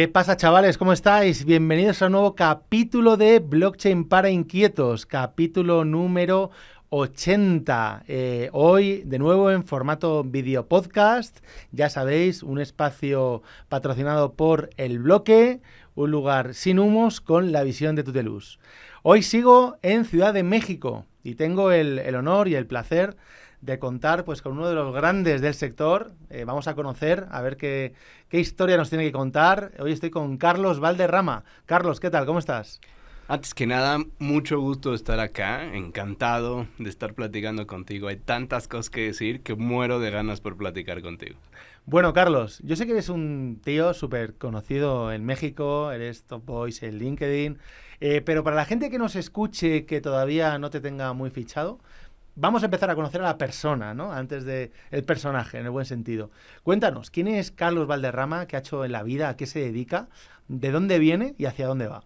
¿Qué pasa, chavales? ¿Cómo estáis? Bienvenidos a un nuevo capítulo de Blockchain para Inquietos, capítulo número 80. Hoy, de nuevo, en formato video podcast. Ya sabéis, un espacio patrocinado por El Bloque, un lugar sin humos con la visión de Tutelus. Hoy sigo en Ciudad de México y tengo el honor y el placer de contar pues con uno de los grandes del sector. Vamos a conocer, a ver qué historia nos tiene que contar. Hoy estoy con Carlos Valderrama. Carlos, ¿qué tal? ¿Cómo estás? Antes que nada, mucho gusto de estar acá, encantado de estar platicando contigo. Hay tantas cosas que decir que muero de ganas por platicar contigo. Bueno, Carlos, yo sé que eres un tío súper conocido en México, eres Top Voice en LinkedIn, pero para la gente que nos escuche, que todavía no te tenga muy fichado, vamos a empezar a conocer a la persona, ¿no? Antes de el personaje, en el buen sentido. Cuéntanos, ¿quién es Carlos Valderrama? ¿Qué ha hecho en la vida? ¿A qué se dedica? ¿De dónde viene y hacia dónde va?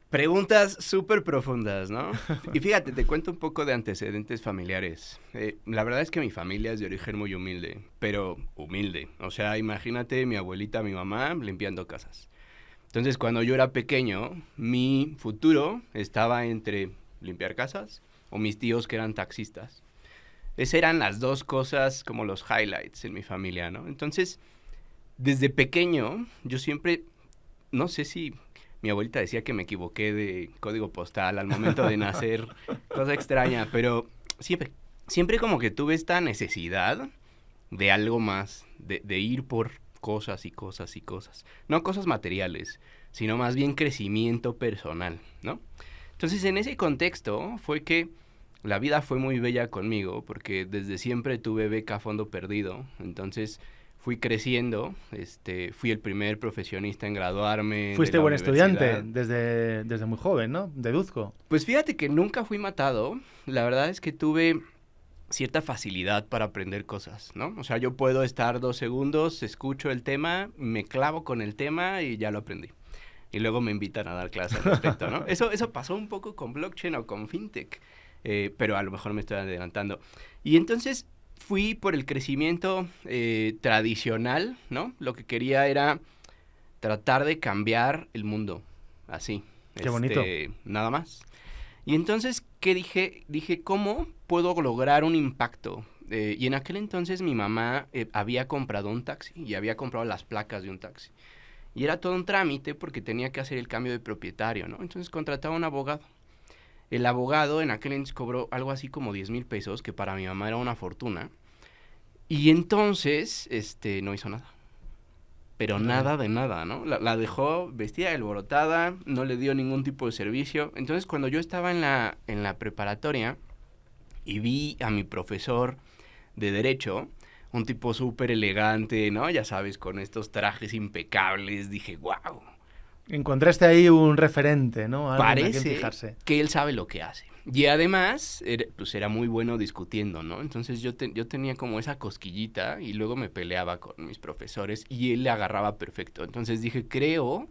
Preguntas súper profundas, ¿no? Y fíjate, te cuento un poco de antecedentes familiares. La verdad es que mi familia es de origen muy humilde, pero humilde. O sea, imagínate mi abuelita, mi mamá limpiando casas. Entonces, cuando yo era pequeño, mi futuro estaba entre limpiar casas o mis tíos que eran taxistas. Esas eran las dos cosas como los highlights en mi familia, ¿no? Entonces, desde pequeño, yo siempre, no sé si mi abuelita decía que me equivoqué de código postal al momento de nacer, cosa extraña, pero siempre como que tuve esta necesidad de algo más, de ir por cosas y cosas y cosas. No cosas materiales, sino más bien crecimiento personal, ¿no? Entonces, en ese contexto fue que la vida fue muy bella conmigo, porque desde siempre tuve beca a fondo perdido. Entonces, fui creciendo, fui el primer profesionista en graduarme. Fuiste de la buen universidad. estudiante desde muy joven, ¿no? Deduzco. Pues fíjate que nunca fui matado. La verdad es que tuve cierta facilidad para aprender cosas, ¿no? O sea, yo puedo estar 2 segundos, escucho el tema, me clavo con el tema y ya lo aprendí. Y luego me invitan a dar clases al respecto, ¿no? Eso pasó un poco con blockchain o con fintech, pero a lo mejor me estoy adelantando. Y entonces fui por el crecimiento tradicional, ¿no? Lo que quería era tratar de cambiar el mundo, así. Qué bonito. Nada más. Y entonces, ¿qué dije? Dije, ¿cómo puedo lograr un impacto? Y en aquel entonces mi mamá había comprado un taxi y había comprado las placas de un taxi. Y era todo un trámite porque tenía que hacer el cambio de propietario, ¿no? Entonces contrataba a un abogado. El abogado en aquel entonces cobró algo así como 10,000 pesos, que para mi mamá era una fortuna. Y entonces, no hizo nada. Pero nada de nada, ¿no? La dejó vestida, alborotada, no le dio ningún tipo de servicio. Entonces, cuando yo estaba en la preparatoria y vi a mi profesor de Derecho, un tipo súper elegante, ¿no? Ya sabes, con estos trajes impecables, dije, wow. Encontraste ahí un referente, ¿no? Alguien a quien Parece fijarse. que él sabe lo que hace. Y además, pues era muy bueno discutiendo, ¿no? Entonces yo tenía como esa cosquillita y luego me peleaba con mis profesores y él le agarraba perfecto. Entonces dije, creo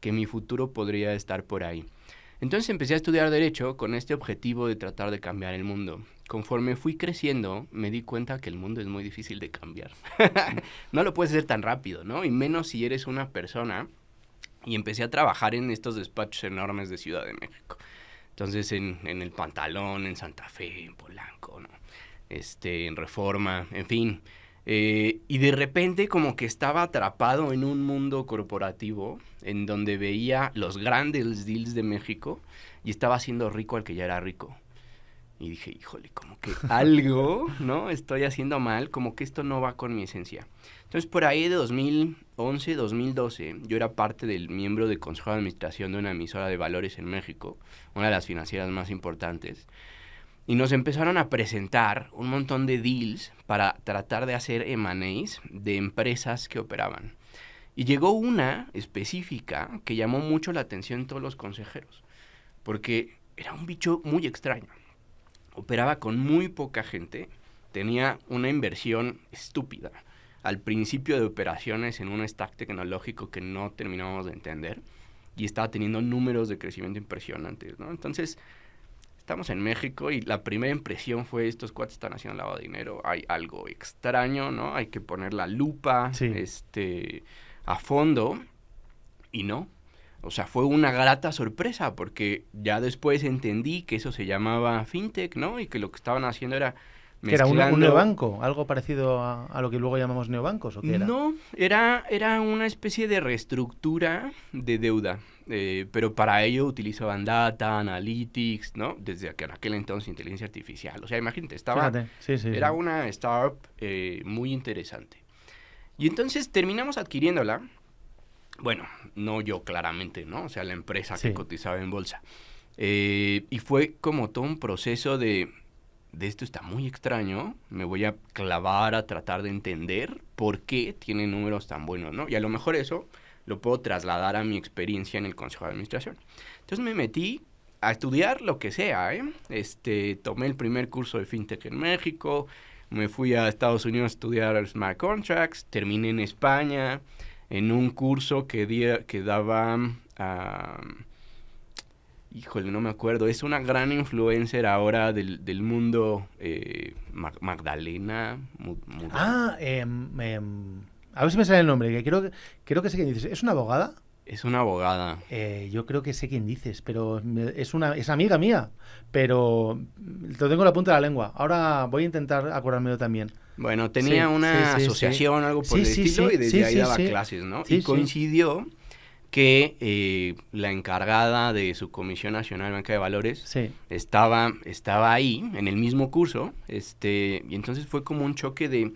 que mi futuro podría estar por ahí. Entonces empecé a estudiar Derecho con este objetivo de tratar de cambiar el mundo. Conforme fui creciendo, me di cuenta que el mundo es muy difícil de cambiar. No lo puedes hacer tan rápido, ¿no? Y menos si eres una persona. Y empecé a trabajar en estos despachos enormes de Ciudad de México. Entonces, en el Pantalón, en Santa Fe, en Polanco, ¿no? En Reforma, en fin. Y de repente como que estaba atrapado en un mundo corporativo en donde veía los grandes deals de México y estaba haciendo rico al que ya era rico. Y dije, híjole, como que algo, ¿no? Estoy haciendo mal, como que esto no va con mi esencia. Entonces, por ahí de 2011, 2012, yo era parte del miembro del Consejo de Administración de una emisora de valores en México, una de las financieras más importantes, y nos empezaron a presentar un montón de deals para tratar de hacer M&As de empresas que operaban. Y llegó una específica que llamó mucho la atención de todos los consejeros, porque era un bicho muy extraño. Operaba con muy poca gente, tenía una inversión estúpida al principio de operaciones en un stack tecnológico que no terminábamos de entender y estaba teniendo números de crecimiento impresionantes, ¿no? Entonces, estamos en México y la primera impresión fue estos cuates están haciendo lavado de dinero, hay algo extraño, ¿no? Hay que poner la lupa Sí. a fondo Y no. O sea, fue una grata sorpresa porque ya después entendí que eso se llamaba fintech, ¿no? Y que lo que estaban haciendo era ¿Que era mezclando... un neobanco? ¿Algo parecido a lo que luego llamamos neobancos? ¿O qué era? No, era una especie de reestructura de deuda. Pero para ello utilizaban data, analytics, ¿no? Desde que en aquel entonces inteligencia artificial. O sea, imagínate, Fíjate, era una startup muy interesante. Y entonces terminamos adquiriéndola. Bueno, no yo claramente, ¿no? O sea, la empresa que cotizaba en bolsa. Y fue como todo un proceso de esto está muy extraño, me voy a clavar a tratar de entender por qué tiene números tan buenos, ¿no? Y a lo mejor eso lo puedo trasladar a mi experiencia en el Consejo de Administración. Entonces me metí a estudiar lo que sea, tomé el primer curso de FinTech en México, me fui a Estados Unidos a estudiar Smart Contracts, terminé en España en un curso que daba... híjole, no me acuerdo. Es una gran influencer ahora del mundo, Magdalena. A ver si me sale el nombre, que creo que sé quién dices. ¿Es una abogada? Es una abogada. Yo creo que sé quién dices, pero es amiga mía, pero lo tengo en la punta de la lengua. Ahora voy a intentar acordarme yo también. Bueno, tenía una asociación, algo por el estilo, y desde ahí daba clases, ¿no? Y coincidió que la encargada de su Comisión Nacional de Banca de Valores estaba ahí, en el mismo curso, y entonces fue como un choque de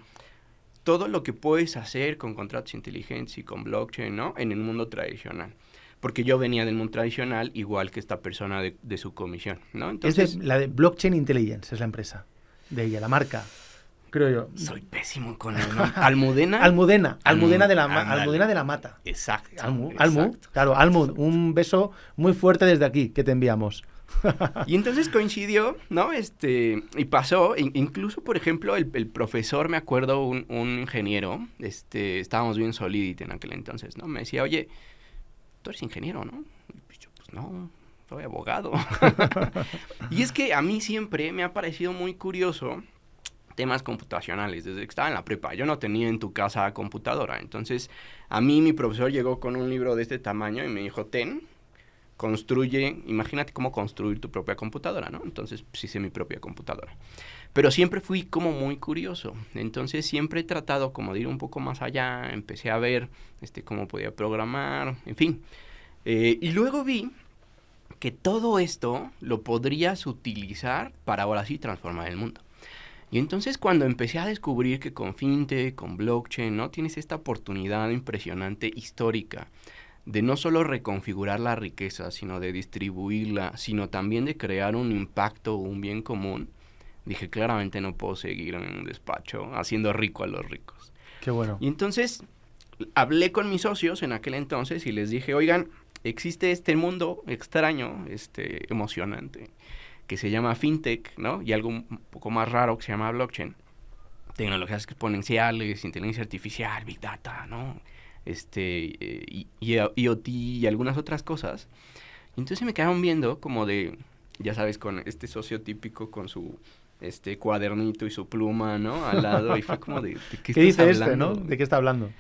todo lo que puedes hacer con contratos inteligentes y con blockchain, ¿no? En el mundo tradicional. Porque yo venía del mundo tradicional, igual que esta persona de su comisión, ¿no? Entonces, la de Blockchain Intelligence es la empresa de ella, la marca, creo yo. Soy pésimo con el nombre. ¿Almudena? Almudena de la Mata. Exacto. Claro, Almud, un beso muy fuerte desde aquí que te enviamos. Y entonces coincidió, ¿no? Y pasó, incluso, por ejemplo, el profesor, me acuerdo, un ingeniero, estábamos bien Solidity en aquel entonces, ¿no? Me decía, oye, tú eres ingeniero, ¿no? Y yo, pues no, soy abogado. Y es que a mí siempre me ha parecido muy curioso temas computacionales, desde que estaba en la prepa. Yo no tenía en tu casa computadora, entonces a mí mi profesor llegó con un libro de este tamaño y me dijo, construye, imagínate cómo construir tu propia computadora, ¿no? Entonces, pues hice mi propia computadora. Pero siempre fui como muy curioso. Entonces, siempre he tratado como de ir un poco más allá. Empecé a ver cómo podía programar, en fin. Y luego vi que todo esto lo podrías utilizar para ahora sí transformar el mundo. Y entonces, cuando empecé a descubrir que con fintech, con blockchain, ¿no? Tienes esta oportunidad impresionante, histórica, de no solo reconfigurar la riqueza, sino de distribuirla, sino también de crear un impacto o un bien común, dije, claramente no puedo seguir en un despacho haciendo rico a los ricos. Qué bueno. Y entonces hablé con mis socios en aquel entonces y les dije, oigan, existe este mundo extraño, emocionante, que se llama fintech, ¿no? Y algo un poco más raro que se llama blockchain. Tecnologías exponenciales, inteligencia artificial, big data, ¿no? IoT y algunas otras cosas. Y entonces me quedaron viendo como de, ya sabes, con este socio típico con su cuadernito y su pluma, ¿no? Al lado, y fue como de ¿qué dice estás hablando? ¿No? ¿De qué está hablando?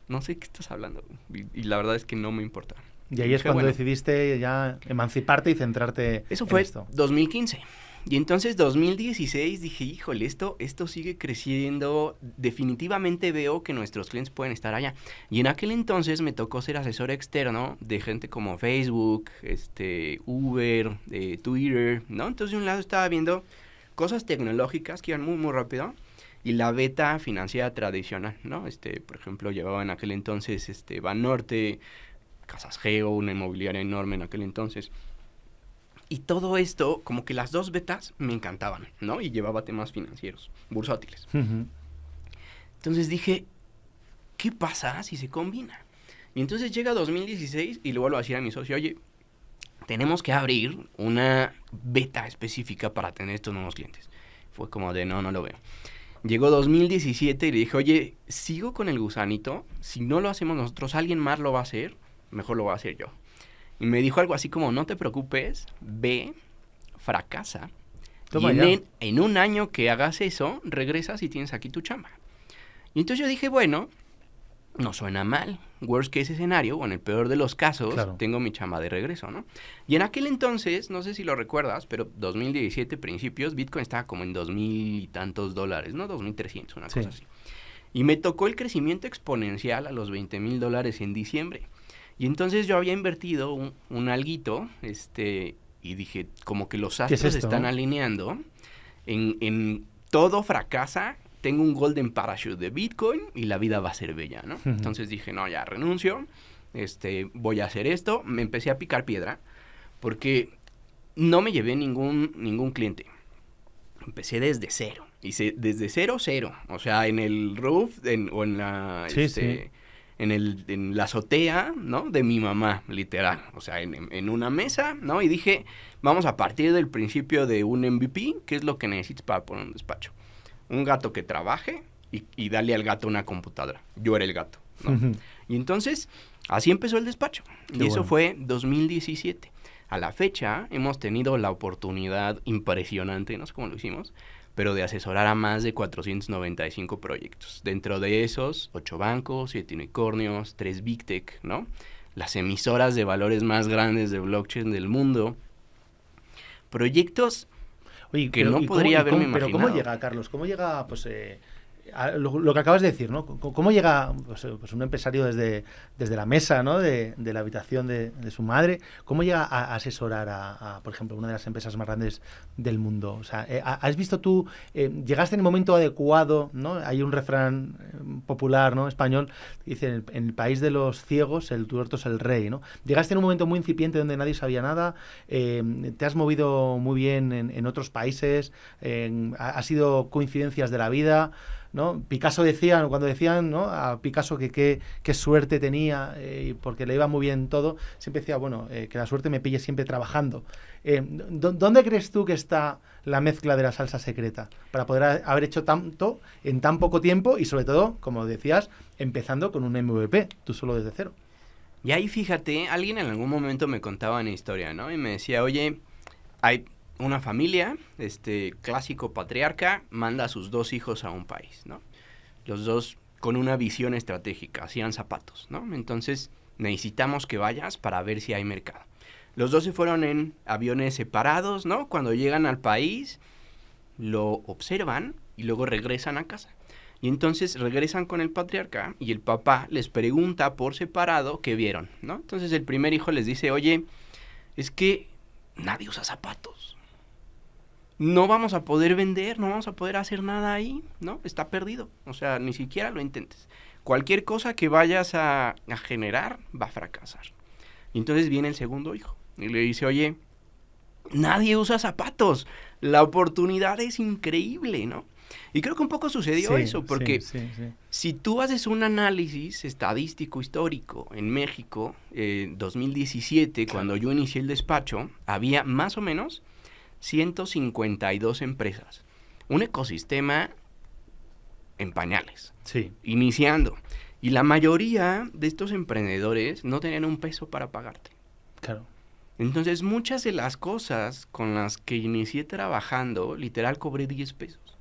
No sé qué estás hablando. Y la verdad es que no me importa. Y ahí es cuando decidiste ya emanciparte y centrarte eso fue en esto. 2015. Y entonces 2016 dije, híjole, esto sigue creciendo, definitivamente veo que nuestros clientes pueden estar allá. Y en aquel entonces me tocó ser asesor externo de gente como Facebook, Uber, Twitter, ¿no? Entonces de un lado estaba viendo cosas tecnológicas que iban muy, muy rápido y la beta financiera tradicional, ¿no? Por ejemplo, llevaba en aquel entonces Banorte, Casas Geo, una inmobiliaria enorme en aquel entonces. Y todo esto, como que las dos betas me encantaban, ¿no? Y llevaba temas financieros, bursátiles. Uh-huh. Entonces dije, ¿qué pasa si se combina? Y entonces llega 2016 y le vuelvo a decir a mi socio, oye, tenemos que abrir una beta específica para tener estos nuevos clientes. Fue como de, no lo veo. Llegó 2017 y le dije, oye, sigo con el gusanito, si no lo hacemos nosotros, alguien más lo va a hacer, mejor lo voy a hacer yo. Y me dijo algo así como, no te preocupes, ve, fracasa. Toma y en un año que hagas eso, regresas y tienes aquí tu chamba. Y entonces yo dije, bueno, No suena mal. Worst case escenario, o en el peor de los casos, Claro. tengo mi chamba de regreso, ¿no? Y en aquel entonces, no sé si lo recuerdas, pero 2017 principios, Bitcoin estaba como en 2,000 y tantos dólares, ¿no? 2,300, una Sí. cosa así. Y me tocó el crecimiento exponencial a los $20,000 en diciembre. Y entonces yo había invertido un alguito, y dije, como que los ¿Qué es astros esto, están no? alineando, en todo fracasa, tengo un golden parachute de Bitcoin y la vida va a ser bella, ¿no? Entonces dije, no, ya renuncio, voy a hacer esto. Me empecé a picar piedra porque no me llevé ningún cliente. Empecé desde cero. Hice desde cero. O sea, en el roof o en la, Sí, sí. en la azotea, ¿no? De mi mamá, literal. O sea, en una mesa, ¿no? Y dije, vamos a partir del principio de un MVP, que es lo que necesitas para poner un despacho. Un gato que trabaje y dale al gato una computadora. Yo era el gato, ¿no? Y entonces, así empezó el despacho. Qué Y eso bueno. fue 2017. A la fecha, hemos tenido la oportunidad impresionante, no sé cómo lo hicimos, pero de asesorar a más de 495 proyectos. Dentro de esos, 8 bancos, 7 unicornios, 3 Big Tech, ¿no? Las emisoras de valores más grandes de blockchain del mundo. Proyectos Oye, que no podría haberme pero ¿cómo imaginado. llega, Carlos? ¿Cómo llega, pues, lo que acabas de decir, ¿no? ¿Cómo llega pues un empresario desde la mesa, ¿no? De la habitación de su madre? ¿Cómo llega a asesorar por ejemplo, una de las empresas más grandes del mundo? O sea, ¿has visto tú, llegaste en el momento adecuado, ¿no? Hay un refrán popular, ¿no? Español, que dice, en el país de los ciegos, el tuerto es el rey, ¿no? Llegaste en un momento muy incipiente donde nadie sabía nada, te has movido muy bien en otros países, ha sido coincidencias de la vida, ¿no? Picasso decía, cuando decían, ¿no? A Picasso que qué suerte tenía, porque le iba muy bien todo, siempre decía, bueno, que la suerte me pille siempre trabajando. ¿Dónde crees tú que está la mezcla de la salsa secreta para poder haber hecho tanto en tan poco tiempo y sobre todo, como decías, empezando con un MVP, tú solo desde cero? Y ahí fíjate, alguien en algún momento me contaba una historia, ¿no? Y me decía, oye, hay una familia, clásico patriarca, manda a sus 2 hijos a un país, ¿no? Los 2 con una visión estratégica, hacían zapatos, ¿no? Entonces necesitamos que vayas para ver si hay mercado. Los 2 se fueron en aviones separados, ¿no? Cuando llegan al país, lo observan y luego regresan a casa. Y entonces regresan con el patriarca y el papá les pregunta por separado qué vieron, ¿no? Entonces el primer hijo les dice, oye, es que nadie usa zapatos. No vamos a poder vender, no vamos a poder hacer nada ahí, ¿no? Está perdido. O sea, ni siquiera lo intentes. Cualquier cosa que vayas a generar va a fracasar. Y entonces viene el segundo hijo y le dice, oye, nadie usa zapatos. La oportunidad es increíble, ¿no? Y creo que un poco sucedió eso, porque sí. si tú haces un análisis estadístico histórico en México, 2017, Claro. cuando yo inicié el despacho, había más o menos 152 empresas. Un ecosistema en pañales, Sí, iniciando. Y la mayoría de estos emprendedores no tenían un peso para pagarte. claro. Entonces, muchas de las cosas con las que inicié trabajando, literal, cobré 10 pesos.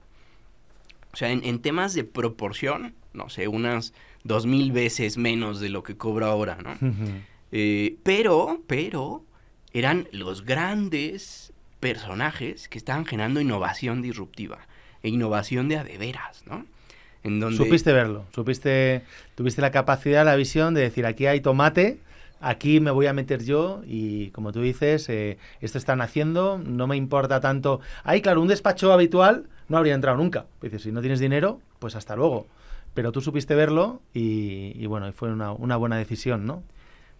O sea, en temas de proporción, no sé, unas 2,000 veces menos de lo que cobro ahora, ¿no? Pero, eran los grandes personajes que estaban generando innovación disruptiva e innovación de a de veras, ¿no? En donde... Supiste verlo, tuviste la capacidad, la visión de decir, aquí hay tomate, aquí me voy a meter yo y como tú dices, esto están haciendo, no me importa tanto. Ahí, claro, un despacho habitual no habría entrado nunca. Dices, si no tienes dinero, pues hasta luego. Pero tú supiste verlo y bueno, y fue una buena decisión, ¿no?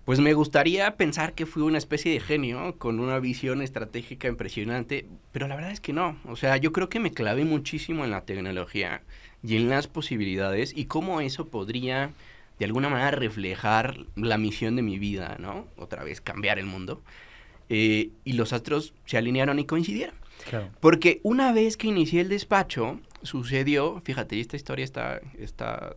Pues me gustaría pensar que fui una especie de genio con una visión estratégica impresionante, pero la verdad es que no. O sea, yo creo que me clavé muchísimo en la tecnología y en las posibilidades y cómo eso podría de alguna manera reflejar la misión de mi vida, ¿no? Otra vez, cambiar el mundo. Y los astros se alinearon y coincidieron. Claro. Porque una vez que inicié el despacho, sucedió, fíjate, esta historia está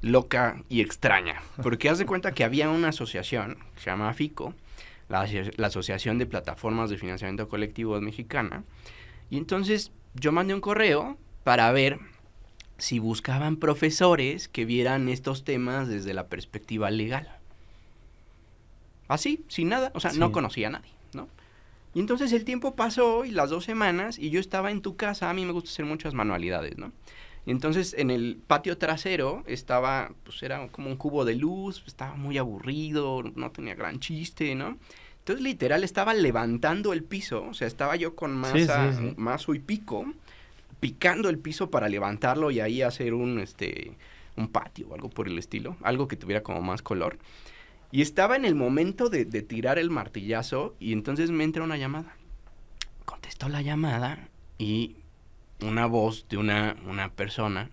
loca y extraña, porque haz de cuenta que había una asociación que se llama AFICO, la Asociación de Plataformas de Financiamiento Colectivo Mexicana, y entonces yo mandé un correo para ver si buscaban profesores que vieran estos temas desde la perspectiva legal. Así, sin nada, o sea, Sí. no conocía a nadie, ¿no? Y entonces el tiempo pasó y las 2 semanas y yo estaba en tu casa, a mí me gusta hacer muchas manualidades, ¿no? Y entonces en el patio trasero estaba, pues era como un cubo de luz, estaba muy aburrido, no tenía gran chiste, ¿no? Entonces literal estaba levantando el piso, o sea, estaba yo con masa, Sí. mazo y pico, picando el piso para levantarlo y ahí hacer un patio o algo por el estilo, algo que tuviera como más color. Y estaba en el momento de tirar el martillazo y entonces me entra una llamada. Contestó la llamada y una voz de una persona,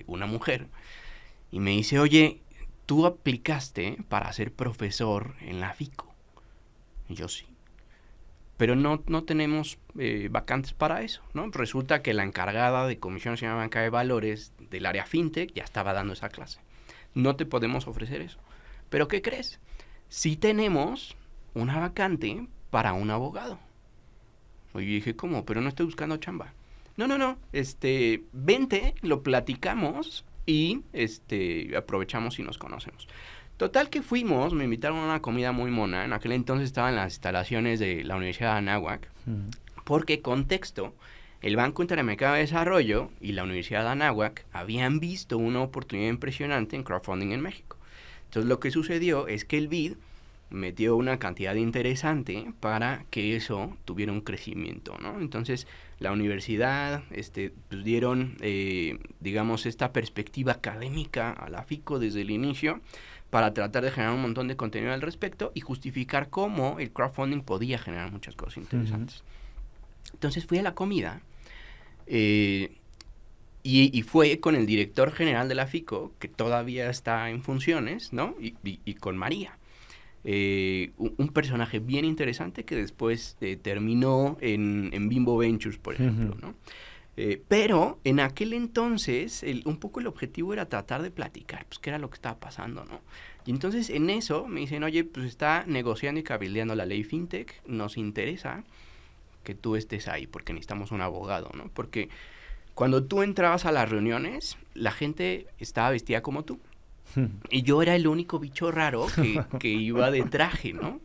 una mujer, y me dice, oye, ¿tú aplicaste para ser profesor en la FICO? Y yo sí. Pero no tenemos vacantes para eso, ¿no? Resulta que la encargada de Comisión Nacional de Banca de Valores del área FinTech ya estaba dando esa clase. No te podemos ofrecer eso. ¿Pero qué crees? Sí tenemos una vacante para un abogado. Oye, dije, ¿cómo? Pero no estoy buscando chamba. No, vente, lo platicamos y aprovechamos y nos conocemos. Total que fuimos, me invitaron a una comida muy mona. En aquel entonces estaba en las instalaciones de la Universidad de Anáhuac. Porque, contexto, el Banco Interamericano de Desarrollo y la Universidad de Anáhuac habían visto una oportunidad impresionante en crowdfunding en México. Entonces lo que sucedió es que el BID metió una cantidad interesante para que eso tuviera un crecimiento, ¿no? Entonces la universidad pues dieron, digamos, esta perspectiva académica a la FICO desde el inicio para tratar de generar un montón de contenido al respecto y justificar cómo el crowdfunding podía generar muchas cosas interesantes. Entonces fui a la comida y fue con el director general de la FICO, que todavía está en funciones, ¿no? Y con María. Un personaje bien interesante que después terminó en Bimbo Ventures, por ejemplo, ¿no? Pero en aquel entonces un poco el objetivo era tratar de platicar, pues qué era lo que estaba pasando, ¿no? Y entonces en eso me dicen, oye, pues está negociando y cabildeando la ley FinTech, nos interesa que tú estés ahí porque necesitamos un abogado, ¿no? Porque cuando tú entrabas a las reuniones, la gente estaba vestida como tú. Y yo era el único bicho raro que iba de traje, ¿no?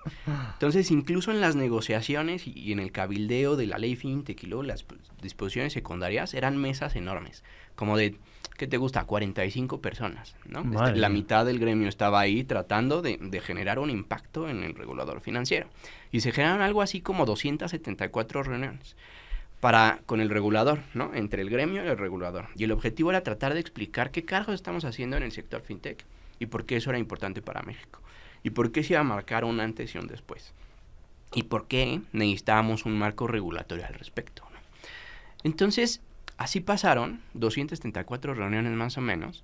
Entonces, incluso en las negociaciones y en el cabildeo de la ley FinTech y luego las disposiciones secundarias, eran mesas enormes, como de, ¿qué te gusta? 45 personas, ¿no? La mitad del gremio estaba ahí tratando de generar un impacto en el regulador financiero. Y se generaron algo así como 274 reuniones con el regulador, ¿no? Entre el gremio y el regulador. Y el objetivo era tratar de explicar qué carajos estamos haciendo en el sector fintech y por qué eso era importante para México. Y por qué se iba a marcar un antes y un después. Y por qué necesitábamos un marco regulatorio al respecto, ¿no? Entonces, así pasaron 274 reuniones más o menos.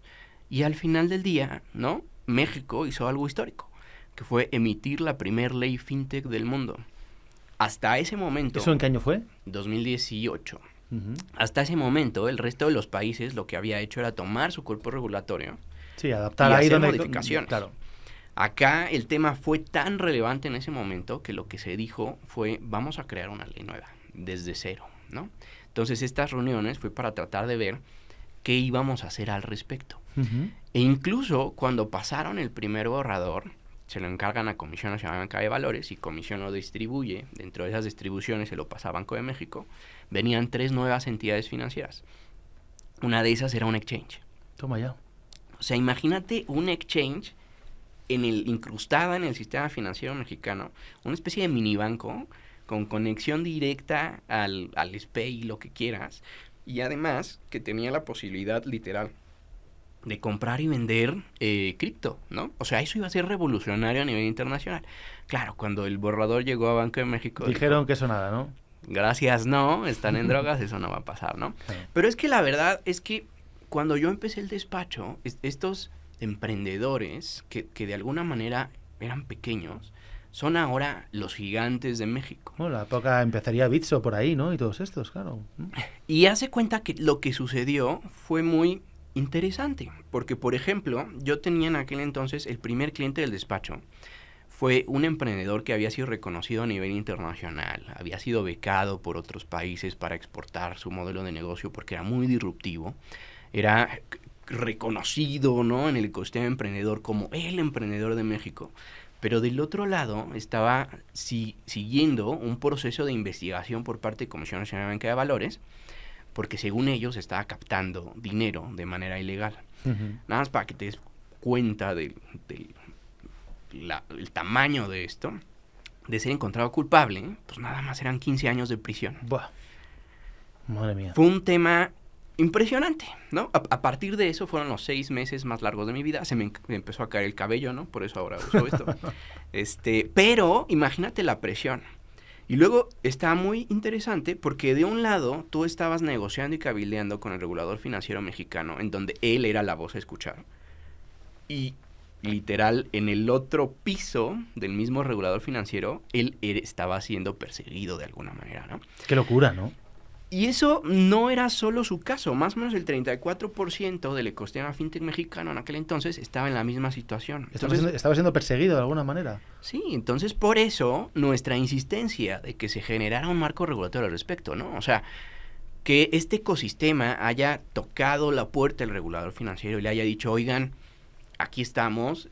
Y al final del día, ¿no? México hizo algo histórico, que fue emitir la primer ley fintech del mundo. Hasta ese momento... ¿Eso en qué año fue? 2018. Hasta ese momento, el resto de los países lo que había hecho era tomar su cuerpo regulatorio adaptar y ahí hacer donde modificaciones. Claro. Acá el tema fue tan relevante en ese momento que lo que se dijo fue, vamos a crear una ley nueva, desde cero, ¿no? Entonces, estas reuniones fue para tratar de ver qué íbamos a hacer al respecto. E incluso cuando pasaron el primer borrador, se lo encargan a Comisión Nacional de Banca de Valores y Comisión lo distribuye. Dentro de esas distribuciones se lo pasa a Banco de México. Venían 3 nuevas entidades financieras. Una de esas era un exchange. Toma ya. O sea, imagínate un exchange incrustada en el sistema financiero mexicano, una especie de mini banco con conexión directa al SPEI y lo que quieras. Y además que tenía la posibilidad literal de comprar y vender cripto, ¿no? O sea, eso iba a ser revolucionario a nivel internacional. Claro, cuando el borrador llegó a Banco de México... Dijeron que eso nada, ¿no? Gracias, no, están en drogas, eso no va a pasar, ¿no? Pero es que la verdad es que cuando yo empecé el despacho, estos emprendedores que de alguna manera eran pequeños, son ahora los gigantes de México. Bueno, la época empezaría Bitso por ahí, ¿no? Y todos estos, claro. Y hace cuenta que lo que sucedió fue muy interesante, porque por ejemplo, yo tenía en aquel entonces el primer cliente del despacho, fue un emprendedor que había sido reconocido a nivel internacional, había sido becado por otros países para exportar su modelo de negocio porque era muy disruptivo. era reconocido, ¿no?, en el ecosistema emprendedor como el emprendedor de México. Pero del otro lado estaba siguiendo un proceso de investigación por parte de Comisión Nacional de Banca de Valores, porque según ellos estaba captando dinero de manera ilegal. Uh-huh. Nada más para que te des cuenta del tamaño de esto, de ser encontrado culpable, pues nada más eran 15 años de prisión. Buah. Madre mía. Fue un tema impresionante, ¿no? A partir de eso fueron los 6 meses más largos de mi vida. Se me empezó a caer el cabello, ¿no? Por eso ahora uso esto. Pero imagínate la presión. Y luego está muy interesante porque de un lado tú estabas negociando y cabildeando con el regulador financiero mexicano, en donde él era la voz a escuchar. Y literal, en el otro piso del mismo regulador financiero, él estaba siendo perseguido de alguna manera, ¿no? Qué locura, ¿no? Y eso no era solo su caso. Más o menos el 34% del ecosistema fintech mexicano en aquel entonces estaba en la misma situación. Estaba siendo perseguido de alguna manera. Sí, entonces por eso nuestra insistencia de que se generara un marco regulatorio al respecto, ¿no? O sea, que este ecosistema haya tocado la puerta del regulador financiero y le haya dicho, oigan, aquí estamos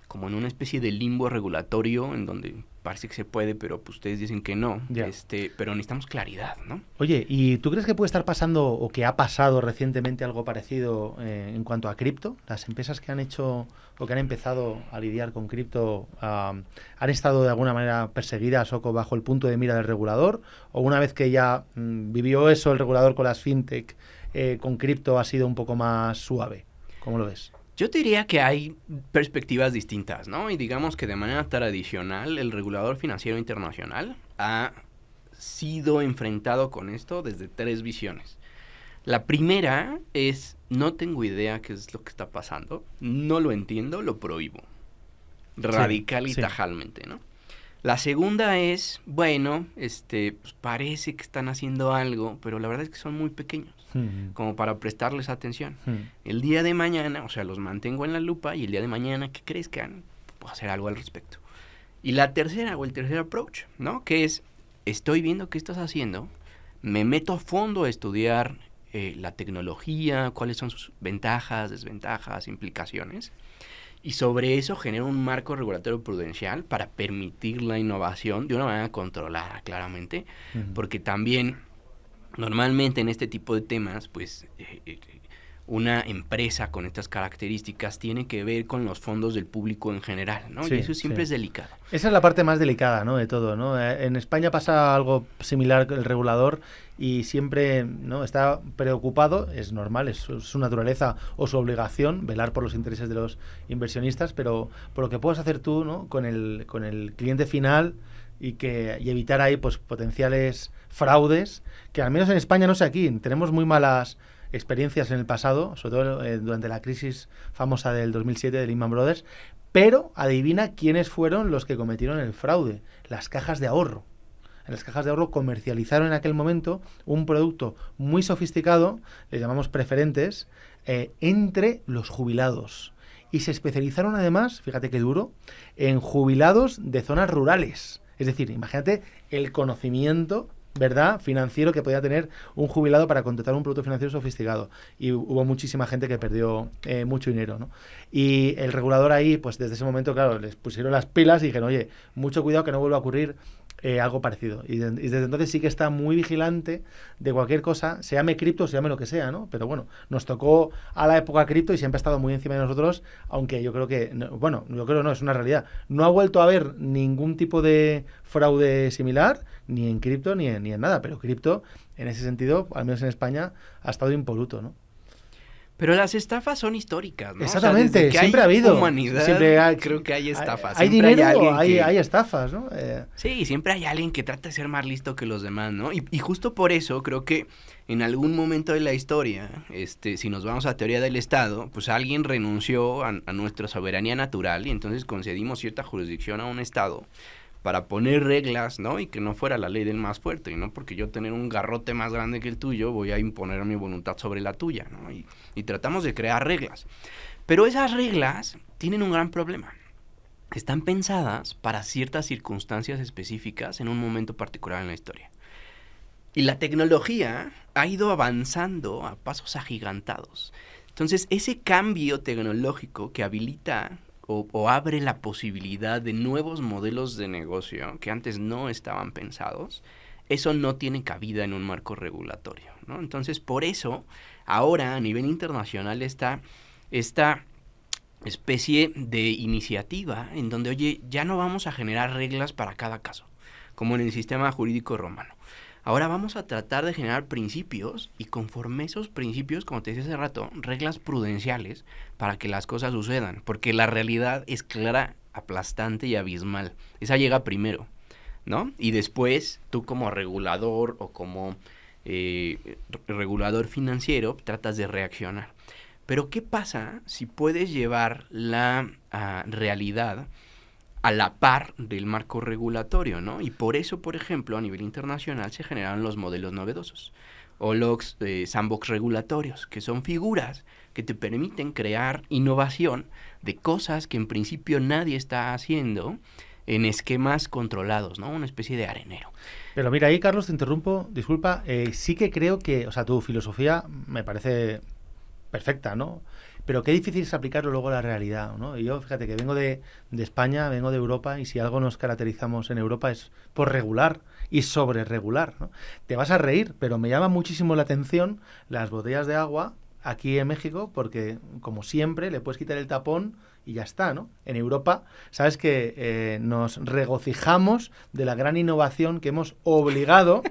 como en una especie de limbo regulatorio en donde parece que se puede, pero pues ustedes dicen que no. Yeah. Pero necesitamos claridad, ¿no? Oye, ¿y tú crees que puede estar pasando o que ha pasado recientemente algo parecido en cuanto a cripto? Las empresas que han hecho o que han empezado a lidiar con cripto han estado de alguna manera perseguidas o bajo el punto de mira del regulador, o una vez que ya vivió eso el regulador con las fintech, con cripto ha sido un poco más suave. ¿Cómo lo ves? Yo te diría que hay perspectivas distintas, ¿no? Y digamos que de manera tradicional el regulador financiero internacional ha sido enfrentado con esto desde 3 visiones. La primera es, no tengo idea qué es lo que está pasando, no lo entiendo, lo prohíbo. Radical y tajalmente, ¿no? La segunda es, bueno, pues parece que están haciendo algo, pero la verdad es que son muy pequeños, como para prestarles atención. El día de mañana, o sea, los mantengo en la lupa y el día de mañana que crezcan, puedo hacer algo al respecto. Y la tercera o el tercer approach, ¿no? Que es, estoy viendo qué estás haciendo, me meto a fondo a estudiar la tecnología, cuáles son sus ventajas, desventajas, implicaciones. Y sobre eso genera un marco regulatorio prudencial para permitir la innovación de una manera controlada, claramente, porque también normalmente en este tipo de temas, pues una empresa con estas características tiene que ver con los fondos del público en general, ¿no? Sí, y eso siempre es delicado. Esa es la parte más delicada, ¿no?, de todo, ¿no? En España pasa algo similar con el regulador y siempre, ¿no?, está preocupado, es normal, es su naturaleza o su obligación velar por los intereses de los inversionistas, pero por lo que puedas hacer tú, ¿no?, con el cliente final y evitar ahí pues potenciales fraudes, que al menos en España, no sé aquí, tenemos muy malas experiencias en el pasado, sobre todo durante la crisis famosa del 2007 de Lehman Brothers, pero adivina quiénes fueron los que cometieron el fraude: las cajas de ahorro. En las cajas de ahorro comercializaron en aquel momento un producto muy sofisticado, le llamamos preferentes, entre los jubilados. Y se especializaron además, fíjate qué duro, en jubilados de zonas rurales. Es decir, imagínate el conocimiento, ¿verdad?, financiero que podía tener un jubilado para contratar un producto financiero sofisticado. Y hubo muchísima gente que perdió mucho dinero, ¿no? Y el regulador ahí, pues desde ese momento, claro, les pusieron las pilas y dijeron, oye, mucho cuidado que no vuelva a ocurrir algo parecido. Y desde entonces sí que está muy vigilante de cualquier cosa, se llame cripto, se llame lo que sea, ¿no? Pero bueno, nos tocó a la época cripto y siempre ha estado muy encima de nosotros, aunque yo creo que, no, es una realidad. No ha vuelto a haber ningún tipo de fraude similar, ni en cripto ni en nada, pero cripto, en ese sentido, al menos en España, ha estado impoluto, ¿no? Pero las estafas son históricas, ¿no? Exactamente, o sea, que siempre ha habido. Humanidad, creo que hay estafas. Hay dinero, hay estafas, ¿no? Sí, siempre hay alguien que trata de ser más listo que los demás, ¿no? Y justo por eso creo que en algún momento de la historia, si nos vamos a teoría del Estado, pues alguien renunció a nuestra soberanía natural y entonces concedimos cierta jurisdicción a un Estado para poner reglas, ¿no? Y que no fuera la ley del más fuerte, y no porque yo tener un garrote más grande que el tuyo voy a imponer mi voluntad sobre la tuya, ¿no? Y tratamos de crear reglas. Pero esas reglas tienen un gran problema. Están pensadas para ciertas circunstancias específicas en un momento particular en la historia. Y la tecnología ha ido avanzando a pasos agigantados. Entonces, ese cambio tecnológico que habilita o abre la posibilidad de nuevos modelos de negocio que antes no estaban pensados, eso no tiene cabida en un marco regulatorio, ¿no? Entonces, por eso, ahora a nivel internacional está esta especie de iniciativa en donde, oye, ya no vamos a generar reglas para cada caso, como en el sistema jurídico romano. Ahora vamos a tratar de generar principios y conforme esos principios, como te decía hace rato, reglas prudenciales para que las cosas sucedan, porque la realidad es clara, aplastante y abismal. Esa llega primero, ¿no? Y después tú como regulador o como regulador financiero tratas de reaccionar. Pero ¿qué pasa si puedes llevar la realidad a la par del marco regulatorio, ¿no? Y por eso, por ejemplo, a nivel internacional se generaron los modelos novedosos o los sandbox regulatorios, que son figuras que te permiten crear innovación de cosas que en principio nadie está haciendo en esquemas controlados, ¿no? Una especie de arenero. Pero mira, ahí, Carlos, te interrumpo, disculpa, sí que creo que, o sea, tu filosofía me parece perfecta, ¿no? Pero qué difícil es aplicarlo luego a la realidad, ¿no? Y yo, fíjate, que vengo de España, vengo de Europa, y si algo nos caracterizamos en Europa es por regular y sobre regular, ¿no? Te vas a reír, pero me llama muchísimo la atención las botellas de agua aquí en México, porque, como siempre, le puedes quitar el tapón y ya está, ¿no? En Europa, sabes que nos regocijamos de la gran innovación que hemos obligado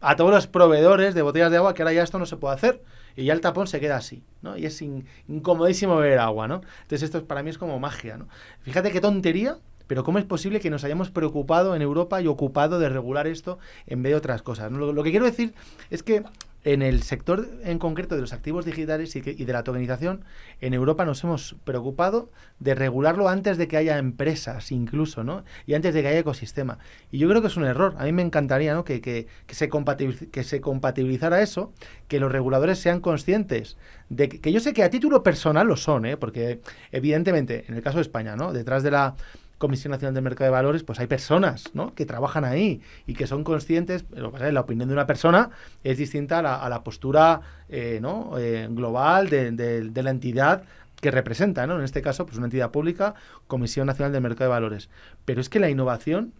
a todos los proveedores de botellas de agua, que ahora ya esto no se puede hacer. Y ya el tapón se queda así, ¿no? Y es incomodísimo beber agua, ¿no? Entonces esto para mí es como magia, ¿no? Fíjate qué tontería, pero ¿cómo es posible que nos hayamos preocupado en Europa y ocupado de regular esto en vez de otras cosas, ¿no? Lo que quiero decir es que en el sector en concreto de los activos digitales y de la tokenización, en Europa nos hemos preocupado de regularlo antes de que haya empresas incluso, ¿no? Y antes de que haya ecosistema. Y yo creo que es un error. A mí me encantaría, ¿no? que se compatibilizara eso, que los reguladores sean conscientes de que yo sé que a título personal lo son, porque evidentemente, en el caso de España, ¿no? Detrás de la Comisión Nacional del Mercado de Valores, pues hay personas, ¿no? Que trabajan ahí y que son conscientes. Lo que pasa es que la opinión de una persona es distinta a la postura global de la entidad que representa, ¿no? En este caso, pues una entidad pública, Comisión Nacional del Mercado de Valores. Pero es que la innovación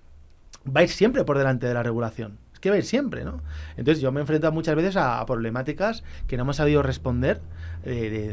va a ir siempre por delante de la regulación. Es que va a ir siempre, ¿no? Entonces yo me he enfrentado muchas veces a problemáticas que no hemos sabido responder,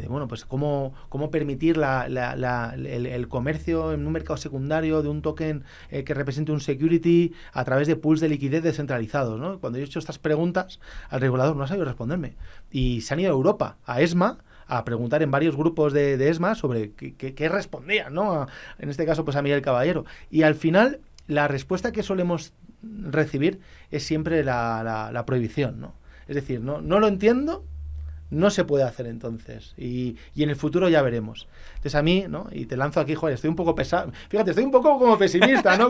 bueno, pues cómo permitir el comercio en un mercado secundario de un token que represente un security a través de pools de liquidez descentralizados, ¿no? Cuando yo he hecho estas preguntas al regulador no ha sabido responderme. Y se han ido a Europa, a ESMA, a preguntar en varios grupos de ESMA sobre qué respondían, ¿no? En este caso, pues a Miguel Caballero. Y al final, la respuesta que solemos recibir es siempre la prohibición, ¿no? Es decir, no lo entiendo, no se puede hacer entonces. Y en el futuro ya veremos. Entonces a mí, ¿no? Y te lanzo aquí, joder, estoy un poco pesado. Fíjate, estoy un poco como pesimista, ¿no?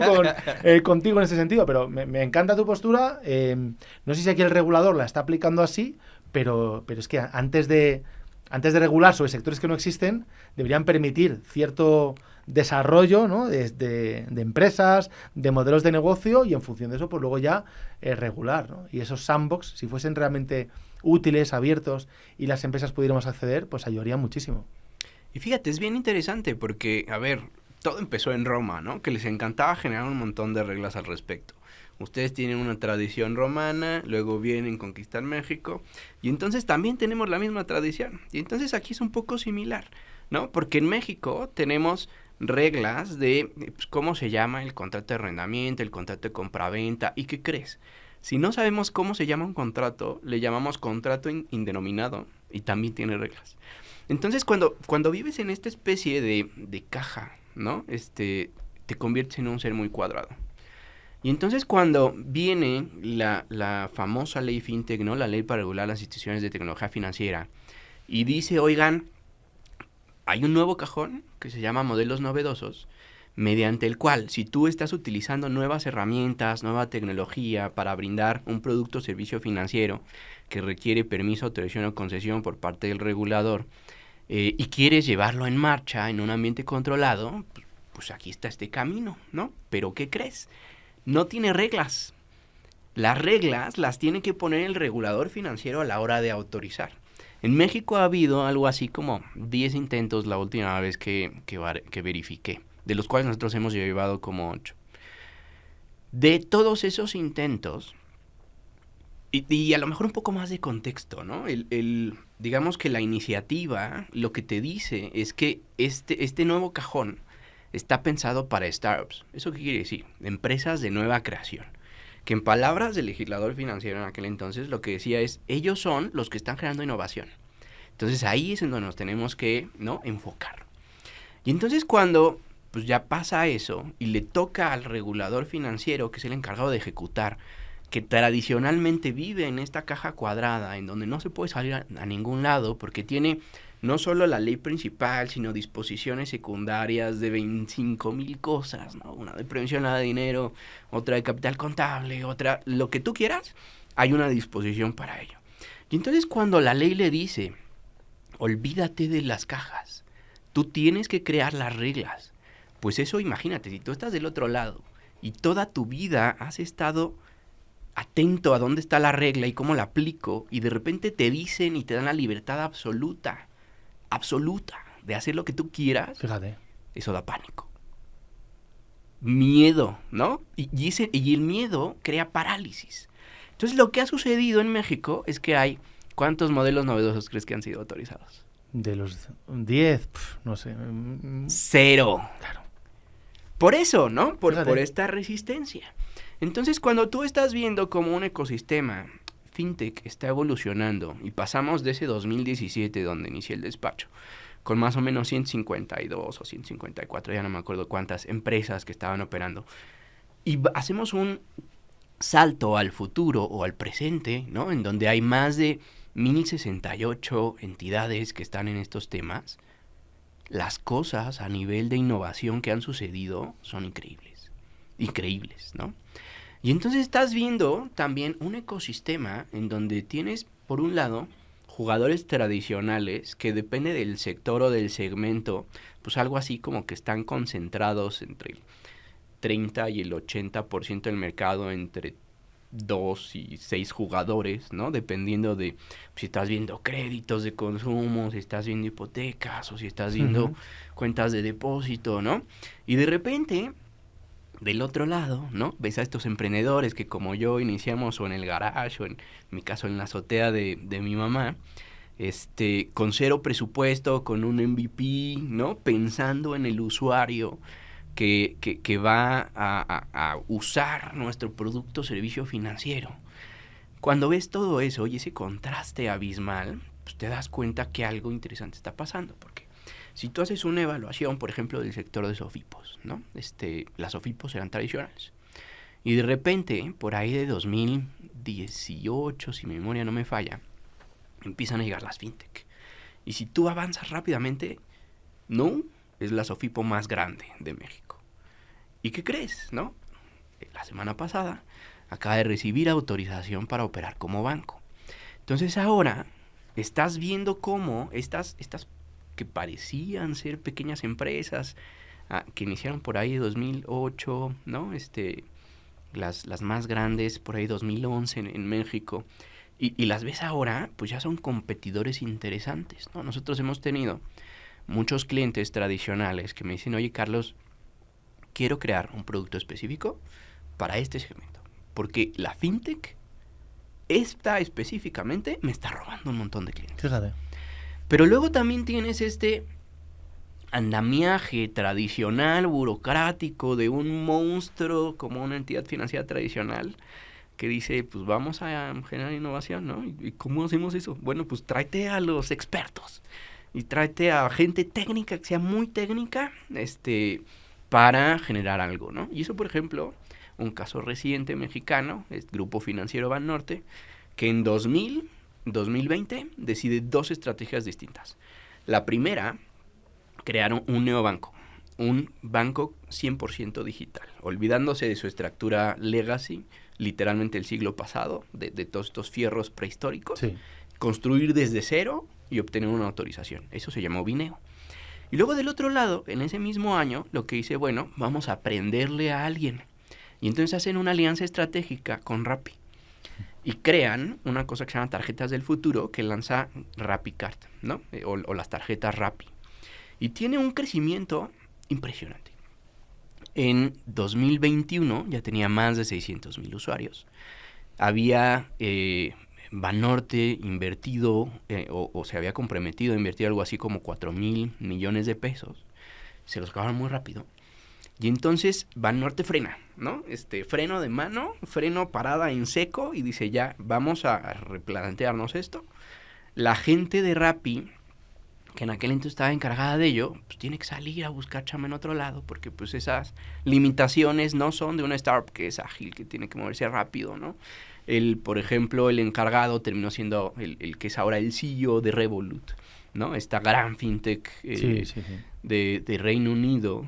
Contigo en ese sentido, pero me encanta tu postura. No sé si aquí el regulador la está aplicando así, pero es que antes de regular sobre sectores que no existen, deberían permitir cierto desarrollo, ¿no? de empresas, de modelos de negocio, y en función de eso, pues luego ya regular, ¿no? Y esos sandbox, si fuesen realmente útiles, abiertos, y las empresas pudiéramos acceder, pues ayudaría muchísimo. Y fíjate, es bien interesante porque, a ver, todo empezó en Roma, ¿no? Que les encantaba generar un montón de reglas al respecto. Ustedes tienen una tradición romana, luego vienen a conquistar México, y entonces también tenemos la misma tradición. Y entonces aquí es un poco similar, ¿no? Porque en México tenemos reglas de pues, cómo se llama el contrato de arrendamiento, el contrato de compraventa, ¿y qué crees? Si no sabemos cómo se llama un contrato, le llamamos contrato indenominado y también tiene reglas. Entonces, cuando vives en esta especie de caja, ¿no? Te conviertes en un ser muy cuadrado. Y entonces cuando viene la famosa ley FinTech, ¿no? La ley para regular las instituciones de tecnología financiera, y dice, oigan, hay un nuevo cajón que se llama modelos novedosos, mediante el cual, si tú estás utilizando nuevas herramientas, nueva tecnología para brindar un producto o servicio financiero que requiere permiso, autorización o concesión por parte del regulador, y quieres llevarlo en marcha en un ambiente controlado, pues aquí está este camino, ¿no? Pero ¿qué crees? No tiene reglas. Las reglas las tiene que poner el regulador financiero a la hora de autorizar. En México ha habido algo así como 10 intentos la última vez que verifiqué, de los cuales nosotros hemos llevado como 8. De todos esos intentos, y a lo mejor un poco más de contexto, ¿no? Digamos que la iniciativa lo que te dice es que este nuevo cajón está pensado para startups. ¿Eso qué quiere decir? Empresas de nueva creación. Que en palabras del legislador financiero en aquel entonces lo que decía es, ellos son los que están creando innovación. Entonces ahí es en donde nos tenemos que, ¿no?, enfocar. Y entonces cuando pues ya pasa eso y le toca al regulador financiero, que es el encargado de ejecutar, que tradicionalmente vive en esta caja cuadrada en donde no se puede salir a ningún lado porque tiene no solo la ley principal, sino disposiciones secundarias de 25,000 cosas, ¿no? Una de prevención de dinero, otra de capital contable, otra, lo que tú quieras, hay una disposición para ello. Y entonces cuando la ley le dice, olvídate de las cajas, tú tienes que crear las reglas, pues eso imagínate, si tú estás del otro lado y toda tu vida has estado atento a dónde está la regla y cómo la aplico, y de repente te dicen y te dan la libertad absoluta de hacer lo que tú quieras, Fíjate. Eso da pánico. Miedo, ¿no? Y el miedo crea parálisis. Entonces lo que ha sucedido en México es que hay, ¿cuántos modelos novedosos crees que han sido autorizados? De los 10, no sé. 0. Claro. Por eso, ¿no? Por Fíjate. esta resistencia. Entonces, cuando tú estás viendo como un ecosistema fintech está evolucionando y pasamos de ese 2017 donde inicié el despacho, con más o menos 152 o 154, ya no me acuerdo cuántas empresas que estaban operando, y hacemos un salto al futuro o al presente, ¿no? En donde hay más de 1,068 entidades que están en estos temas, las cosas a nivel de innovación que han sucedido son increíbles, ¿no? Y entonces estás viendo también un ecosistema en donde tienes, por un lado, jugadores tradicionales que depende del sector o del segmento, pues algo así como que están concentrados entre el 30 y el 80% del mercado, entre 2 y 6 jugadores, ¿no? Dependiendo de si estás viendo créditos de consumo, si estás viendo hipotecas o si estás viendo cuentas de depósito, ¿no? Y de repente, del otro lado, ¿no? Ves a estos emprendedores que como yo iniciamos o en el garage o en mi caso en la azotea de mi mamá, con 0 presupuesto, con un MVP, ¿no? Pensando en el usuario que va a usar nuestro producto o servicio financiero. Cuando ves todo eso y ese contraste abismal, pues te das cuenta que algo interesante está pasando, porque si tú haces una evaluación, por ejemplo, del sector de SOFIPOS, ¿no? Las SOFIPOS eran tradicionales. Y de repente, por ahí de 2018, si mi memoria no me falla, empiezan a llegar las fintech. Y si tú avanzas rápidamente, no, es la SOFIPO más grande de México. ¿Y qué crees, no? La semana pasada acaba de recibir autorización para operar como banco. Entonces ahora estás viendo cómo estas que parecían ser pequeñas empresas que iniciaron por ahí 2008, ¿no? Las más grandes por ahí 2011 en México, y las ves ahora, pues ya son competidores interesantes, ¿no? Nosotros hemos tenido muchos clientes tradicionales que me dicen, oye, Carlos, quiero crear un producto específico para este segmento, porque la fintech, esta específicamente, me está robando un montón de clientes. Fíjate. Pero luego también tienes este andamiaje tradicional, burocrático, de un monstruo como una entidad financiera tradicional que dice, pues vamos a generar innovación, ¿no? ¿Y cómo hacemos eso? Bueno, pues tráete a los expertos y tráete a gente técnica, que sea muy técnica, para generar algo, ¿no? Y eso, por ejemplo, un caso reciente mexicano, es Grupo Financiero Banorte, que en 2020 decide 2 estrategias distintas. La primera, crearon un neobanco, un banco 100% digital, olvidándose de su estructura legacy, literalmente el siglo pasado, de todos estos fierros prehistóricos, Sí. construir desde cero y obtener una autorización. Eso se llamó Bineo. Y luego del otro lado, en ese mismo año, lo que dice, bueno, vamos a aprenderle a alguien. Y entonces hacen una alianza estratégica con Rappi. y crean una cosa que se llama tarjetas del futuro que lanza RappiCard, ¿no? O las tarjetas Rappi. Y tiene un crecimiento impresionante. En 2021 ya tenía más de 600,000 usuarios. Había Banorte invertido o se había comprometido a invertir algo así como 4,000 millones de pesos. Se los acabaron muy rápido. Y entonces Banorte frena, ¿no? Freno de mano, freno parada en seco y dice ya, vamos a replantearnos esto. La gente de Rappi, que en aquel entonces estaba encargada de ello, pues tiene que salir a buscar chamba en otro lado, porque pues esas limitaciones no son de una startup que es ágil, que tiene que moverse rápido, ¿no? Por ejemplo, el encargado terminó siendo el que es ahora el CEO de Revolut, ¿no? Esta gran fintech de Reino Unido.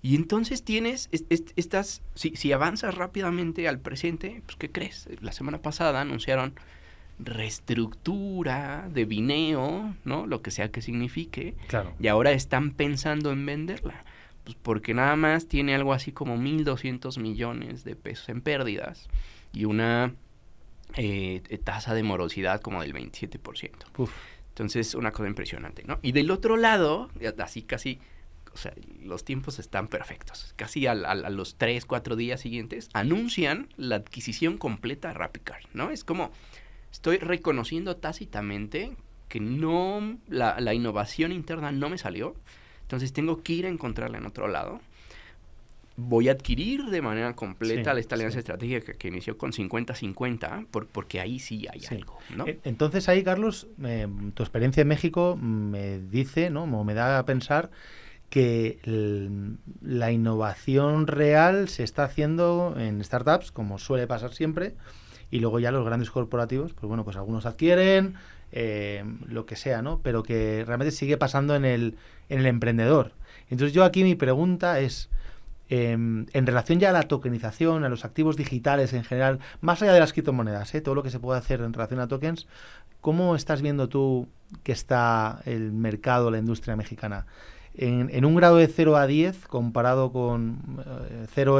Y entonces tienes estas, si avanzas rápidamente al presente, pues ¿qué crees? La semana pasada anunciaron reestructura de Bineo, ¿no? Lo que sea que signifique. Claro. Y ahora están pensando en venderla. Pues porque nada más tiene algo así como 1,200 millones de pesos en pérdidas y una tasa de morosidad como del 27%. Uf. Entonces, una cosa impresionante, ¿no? Y del otro lado, así casi, o sea, los tiempos están perfectos. Casi a los 3, 4 días siguientes anuncian la adquisición completa de RappiCard, ¿no? Es como, estoy reconociendo tácitamente que no, la innovación interna no me salió, entonces tengo que ir a encontrarla en otro lado. Voy a adquirir de manera completa esta alianza estratégica que inició con 50-50, porque ahí sí hay algo, ¿no? Entonces ahí, Carlos, tu experiencia en México me dice, ¿no? O me da a pensar que la innovación real se está haciendo en startups, como suele pasar siempre, y luego ya los grandes corporativos, pues bueno, pues algunos adquieren, lo que sea, ¿no? Pero que realmente sigue pasando en el emprendedor. Entonces yo aquí mi pregunta es, en relación ya a la tokenización, a los activos digitales en general, más allá de las criptomonedas, todo lo que se puede hacer en relación a tokens, ¿cómo estás viendo tú que está el mercado, la industria mexicana? En un grado de 0 a 10, comparado con 0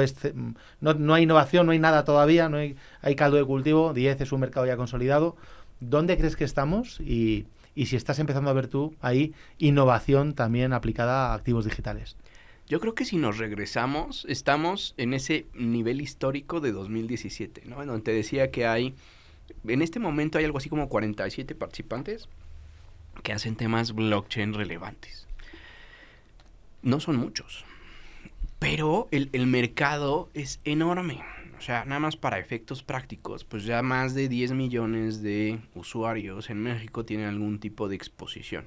no hay innovación, no hay nada todavía, no hay caldo de cultivo, 10 es un mercado ya consolidado. ¿Dónde crees que estamos? Y si estás empezando a ver tú ahí innovación también aplicada a activos digitales. Yo creo que si nos regresamos, estamos en ese nivel histórico de 2017, ¿no? En donde te decía que en este momento hay algo así como 47 participantes que hacen temas blockchain relevantes. No son muchos, pero el mercado es enorme. O sea, nada más para efectos prácticos, pues ya más de 10 millones de usuarios en México tienen algún tipo de exposición.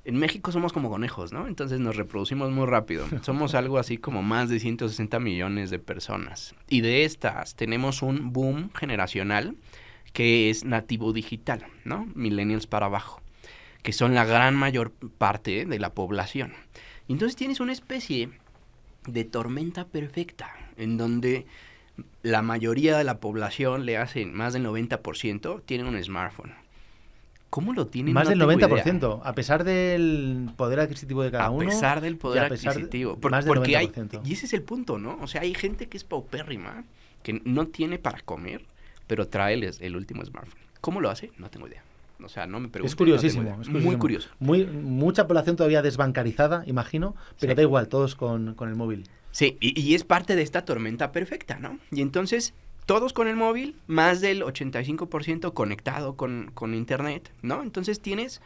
En México somos como conejos, ¿no? Entonces nos reproducimos muy rápido. Somos algo así como más de 160 millones de personas. Y de estas tenemos un boom generacional que es nativo digital, ¿no? Millennials para abajo, que son la gran mayor parte de la población. Entonces tienes una especie de tormenta perfecta en donde la mayoría de la población, le hacen más del 90%, tienen un smartphone. ¿Cómo lo tienen? Más del 90%, a pesar del poder adquisitivo de cada uno. A pesar del poder adquisitivo. Más del porque 90%. Y ese es el punto, ¿no? O sea, hay gente que es paupérrima, que no tiene para comer, pero trae el último smartphone. ¿Cómo lo hace? No tengo idea. O sea, no me preguntes. Es curiosísimo. No muy curioso. Mucha población todavía desbancarizada, imagino, pero da igual, todos con el móvil. Sí, y es parte de esta tormenta perfecta, ¿no? Y entonces, todos con el móvil, más del 85% conectado con internet, ¿no? Entonces tienes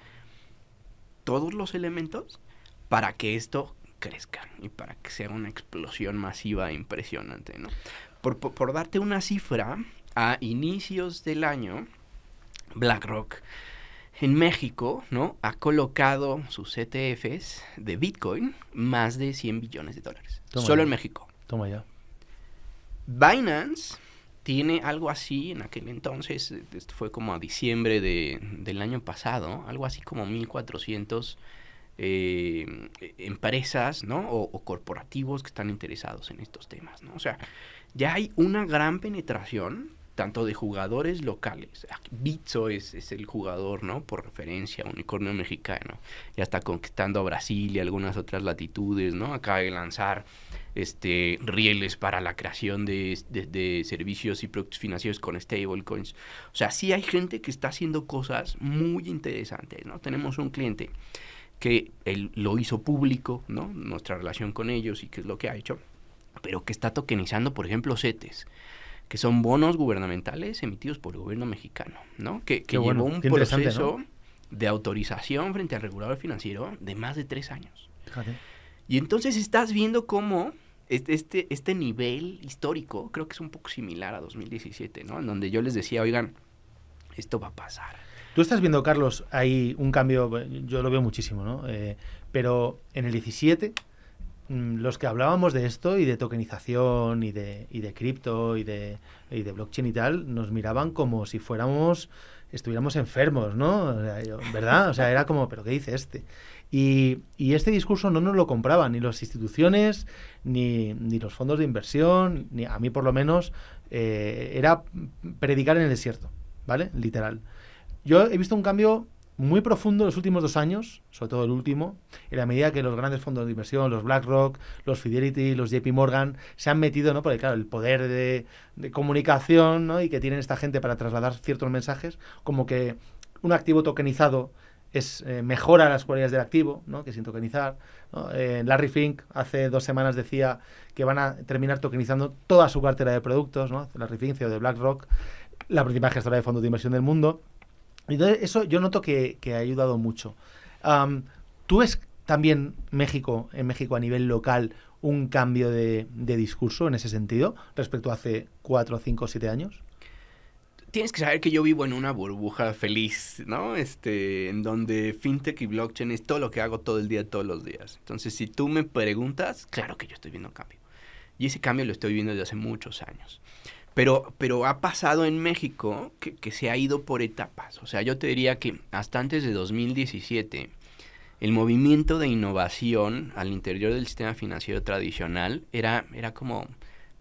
todos los elementos para que esto crezca y para que sea una explosión masiva e impresionante, ¿no? Por darte una cifra, a inicios del año, BlackRock en México, ¿no? Ha colocado sus ETFs de Bitcoin más de $100 billones. Solo en México. Toma ya. Binance tiene algo así en aquel entonces, esto fue como a diciembre del año pasado, algo así como 1,400 empresas, ¿no? O corporativos que están interesados en estos temas, ¿no? O sea, ya hay una gran penetración tanto de jugadores locales. Bitso es el jugador, ¿no? Por referencia, unicornio mexicano. Ya está conquistando a Brasil y algunas otras latitudes, ¿no? Acaba de lanzar rieles para la creación de servicios y productos financieros con stablecoins. O sea, sí hay gente que está haciendo cosas muy interesantes, ¿no? Tenemos un cliente que él lo hizo público, ¿no? Nuestra relación con ellos y qué es lo que ha hecho, pero que está tokenizando, por ejemplo, CETES, que son bonos gubernamentales emitidos por el gobierno mexicano, ¿no? Que llevó un proceso, ¿no?, de autorización frente al regulador financiero de más de 3 años. Fíjate. Y entonces estás viendo cómo este nivel histórico, creo que es un poco similar a 2017, ¿no? En donde yo les decía, oigan, esto va a pasar. Tú estás viendo, Carlos, hay un cambio, yo lo veo muchísimo, ¿no? Pero en el 17, los que hablábamos de esto y de tokenización y de cripto y de blockchain y tal, nos miraban como si estuviéramos enfermos, ¿no? ¿Verdad? O sea, era como, ¿pero qué dice este? Y este discurso no nos lo compraban ni las instituciones, ni los fondos de inversión, ni a mí por lo menos, era predicar en el desierto, ¿vale? Literal. Yo he visto un cambio muy profundo en los últimos 2 años, sobre todo el último, en la medida que los grandes fondos de inversión, los BlackRock, los Fidelity, los JP Morgan, se han metido, ¿no? Porque claro, el poder de comunicación, ¿no?, y que tienen esta gente para trasladar ciertos mensajes, como que un activo tokenizado mejora las cualidades del activo, ¿no?, que sin tokenizar, ¿no? Larry Fink hace 2 semanas decía que van a terminar tokenizando toda su cartera de productos, ¿no? Larry Fink, CEO de BlackRock, la principal gestora de fondos de inversión del mundo. Entonces, eso yo noto que ha ayudado mucho. ¿Tú ves también en México a nivel local un cambio de discurso en ese sentido respecto a hace 4, 5, 7 años? Tienes que saber que yo vivo en una burbuja feliz, ¿no? En donde fintech y blockchain es todo lo que hago todo el día, todos los días. Entonces, si tú me preguntas, claro que yo estoy viendo un cambio. Y ese cambio lo estoy viendo desde hace muchos años. Pero ha pasado en México que se ha ido por etapas. O sea, yo te diría que hasta antes de 2017, el movimiento de innovación al interior del sistema financiero tradicional era como,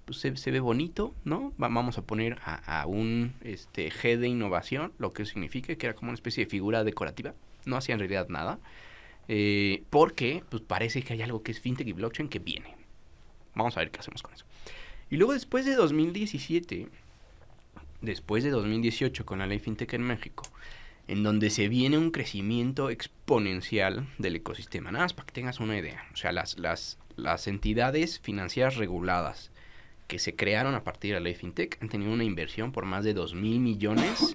pues se ve bonito, ¿no? Vamos a poner a un G de innovación, lo que significa que era como una especie de figura decorativa. No hacía en realidad nada. Porque pues parece que hay algo que es fintech y blockchain que viene. Vamos a ver qué hacemos con eso. Y luego después de 2017, después de 2018 con la ley FinTech en México, en donde se viene un crecimiento exponencial del ecosistema. Nada más para que tengas una idea. O sea, las entidades financieras reguladas que se crearon a partir de la ley FinTech han tenido una inversión por más de 2,000 millones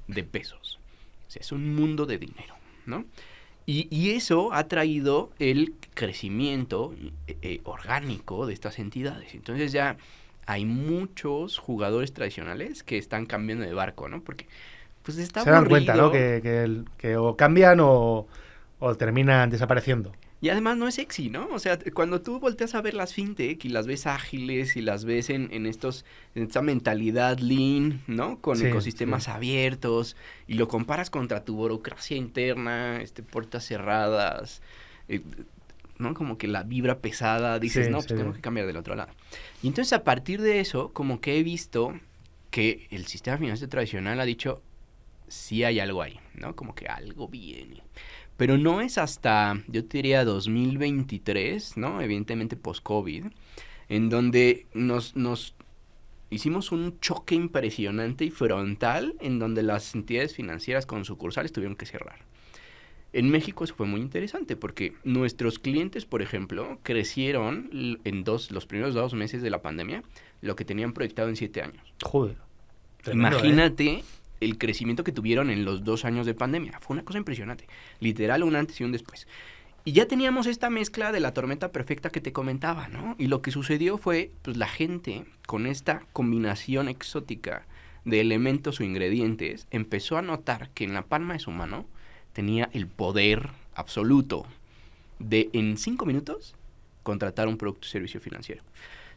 de pesos. O sea, es un mundo de dinero, ¿no? Y eso ha traído el crecimiento orgánico de estas entidades. Entonces ya hay muchos jugadores tradicionales que están cambiando de barco, ¿no? Porque pues está se dan cuenta, ¿no? Que o cambian o terminan desapareciendo. Y además no es sexy, ¿no? O sea, cuando tú volteas a ver las fintech y las ves ágiles y las ves en esta mentalidad lean, ¿no? Con ecosistemas abiertos y lo comparas contra tu burocracia interna, puertas cerradas, ¿no? Como que la vibra pesada, dices, pues tengo que cambiar del otro lado. Y entonces a partir de eso, como que he visto que el sistema financiero tradicional ha dicho, sí hay algo ahí, ¿no? Como que algo viene. Pero no es hasta, yo te diría, 2023, ¿no? Evidentemente post-COVID, en donde nos hicimos un choque impresionante y frontal en donde las entidades financieras con sucursales tuvieron que cerrar. En México eso fue muy interesante porque nuestros clientes, por ejemplo, crecieron en los primeros 2 meses de la pandemia lo que tenían proyectado en 7 años. Joder. Tremendo, Imagínate el crecimiento que tuvieron en los 2 años de pandemia. Fue una cosa impresionante. Literal, un antes y un después. Y ya teníamos esta mezcla de la tormenta perfecta que te comentaba, ¿no? Y lo que sucedió fue, pues la gente con esta combinación exótica de elementos o ingredientes empezó a notar que en la palma de su mano tenía el poder absoluto de en 5 minutos contratar un producto o servicio financiero.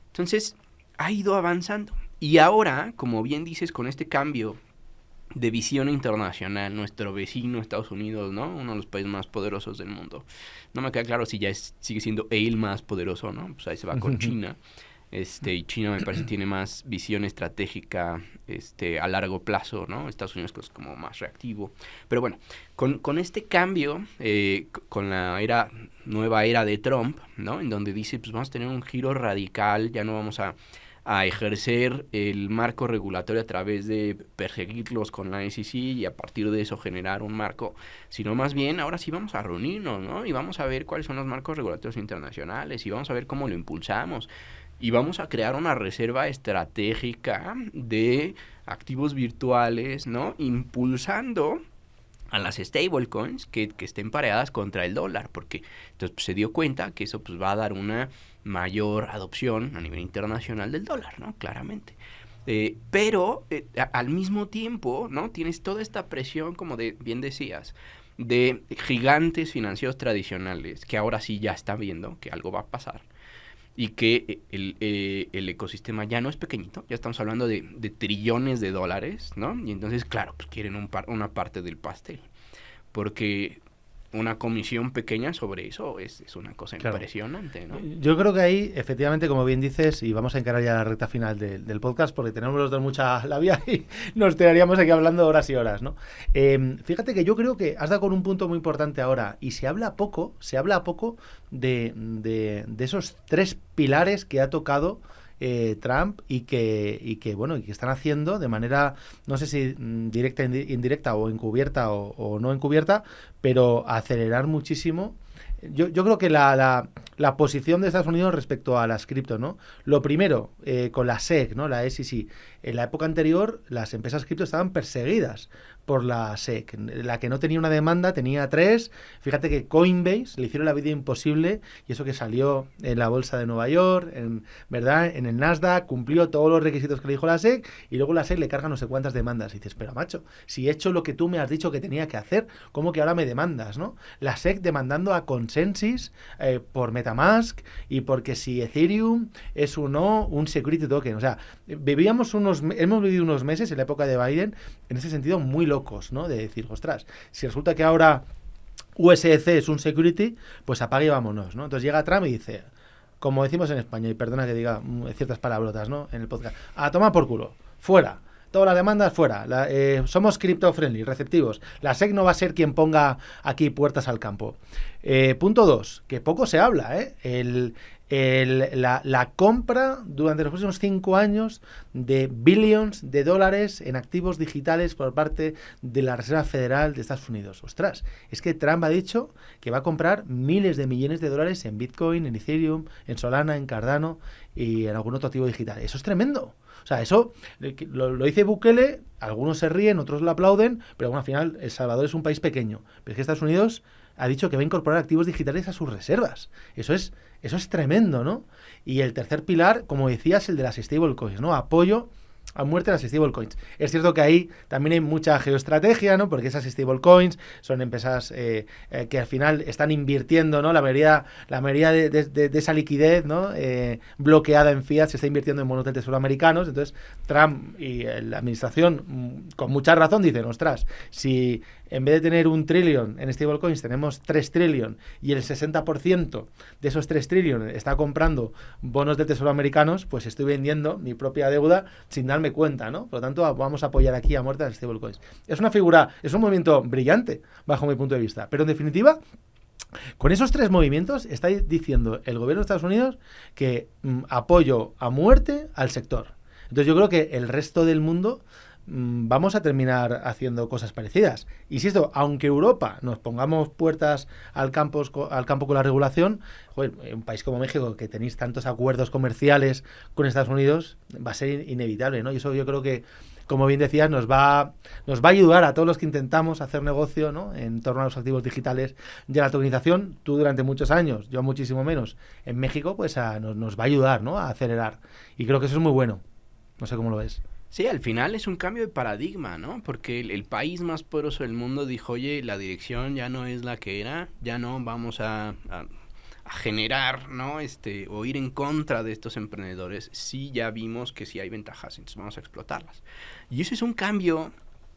Entonces, ha ido avanzando. Y ahora, como bien dices, con este cambio de visión internacional, nuestro vecino Estados Unidos, ¿no? Uno de los países más poderosos del mundo. No me queda claro si ya sigue siendo el más poderoso, ¿no? Pues ahí se va con China. y China me parece tiene más visión estratégica a largo plazo, ¿no? Estados Unidos es como más reactivo. Pero bueno, con este cambio, con la nueva era de Trump, ¿no? En donde dice, pues vamos a tener un giro radical, ya no vamos a ejercer el marco regulatorio a través de perseguirlos con la SEC y a partir de eso generar un marco, sino más bien ahora sí vamos a reunirnos, ¿no? Y vamos a ver cuáles son los marcos regulatorios internacionales y vamos a ver cómo lo impulsamos. Y vamos a crear una reserva estratégica de activos virtuales, ¿no? Impulsando a las stablecoins que estén pareadas contra el dólar, porque entonces pues, se dio cuenta que eso pues va a dar una mayor adopción a nivel internacional del dólar, ¿no? Claramente. Pero al mismo tiempo, ¿no? Tienes toda esta presión, como bien decías, de gigantes financieros tradicionales que ahora sí ya están viendo que algo va a pasar y que el ecosistema ya no es pequeñito, ya estamos hablando de trillones de dólares, ¿no? Y entonces, claro, pues quieren una parte del pastel, porque una comisión pequeña sobre eso es una cosa impresionante, ¿no? Yo creo que ahí, efectivamente, como bien dices, y vamos a encarar ya la recta final del podcast, porque tenemos los dos mucha labia y nos tiraríamos aquí hablando horas y horas, ¿no? Fíjate que yo creo que has dado con un punto muy importante ahora, y se habla poco de esos tres pilares que ha tocado Trump y que están haciendo de manera, no sé si directa, indirecta o encubierta o no encubierta, pero acelerar muchísimo. Yo creo que la posición de Estados Unidos respecto a las cripto, ¿no? Lo primero, con la SEC, ¿no? La SEC. En la época anterior, las empresas cripto estaban perseguidas por la SEC. La que no tenía una demanda tenía 3. Fíjate que Coinbase le hicieron la vida imposible, y eso que salió en la bolsa de Nueva York, ¿verdad? En el Nasdaq, cumplió todos los requisitos que le dijo la SEC, y luego la SEC le carga no sé cuántas demandas. Y dices, pero macho, si he hecho lo que tú me has dicho que tenía que hacer, ¿cómo que ahora me demandas, no? La SEC demandando a Consensus por MetaMask y porque si Ethereum es o no un security token. O sea, hemos vivido unos meses en la época de Biden en ese sentido muy locos, ¿no? De decir, ostras, si resulta que ahora USDC es un security, pues apague y vámonos, ¿no? Entonces llega Trump y dice, como decimos en España, y perdona que diga ciertas palabrotas, ¿no? En el podcast, a tomar por culo, fuera. Todas las demandas fuera. Somos crypto friendly, receptivos. La SEC no va a ser quien ponga aquí puertas al campo. Punto 2, que poco se habla, la compra durante los próximos 5 años de billions de dólares en activos digitales por parte de la Reserva Federal de Estados Unidos. Ostras, es que Trump ha dicho que va a comprar miles de millones de dólares en Bitcoin, en Ethereum, en Solana, en Cardano y en algún otro activo digital. Eso es tremendo. O sea, eso lo dice Bukele, algunos se ríen, otros lo aplauden, pero bueno, al final El Salvador es un país pequeño. Pero es que Estados Unidos ha dicho que va a incorporar activos digitales a sus reservas. Eso es tremendo, ¿no? Y el tercer pilar, como decías, el de las stablecoins, ¿no? Apoyo a muerte las stablecoins. Es cierto que ahí también hay mucha geoestrategia, ¿no? Porque esas stablecoins son empresas que al final están invirtiendo, ¿no? La mayoría de esa liquidez, ¿no? Bloqueada en fiat se está invirtiendo en bonos del tesoro americanos. Entonces Trump y la administración con mucha razón dicen, ostras, si en vez de tener 1 trillón en stablecoins tenemos 3 trillón y el 60% de esos 3 trillón está comprando bonos del tesoro americanos, pues estoy vendiendo mi propia deuda sin darme cuenta, ¿no? Por lo tanto, vamos a apoyar aquí a muerte a las stablecoins. Es un movimiento brillante bajo mi punto de vista, pero en definitiva, con esos 3 movimientos está diciendo el gobierno de Estados Unidos que apoyo a muerte al sector. Entonces yo creo que el resto del mundo vamos a terminar haciendo cosas parecidas. Insisto, aunque Europa nos pongamos puertas al campo con la regulación, joder, un país como México, que tenéis tantos acuerdos comerciales con Estados Unidos, va a ser inevitable, ¿no? Y eso yo creo que, como bien decías, nos va a ayudar a todos los que intentamos hacer negocio, ¿no? En torno a los activos digitales y a la tokenización. Tú durante muchos años, yo muchísimo menos. En México, pues nos va a ayudar, ¿no? A acelerar. Y creo que eso es muy bueno. No sé cómo lo ves. Sí, al final es un cambio de paradigma, ¿no? Porque el país más poderoso del mundo dijo, oye, la dirección ya no es la que era, ya no vamos a generar, ¿no? O ir en contra de estos emprendedores. Sí, ya vimos que sí hay ventajas, entonces vamos a explotarlas. Y eso es un cambio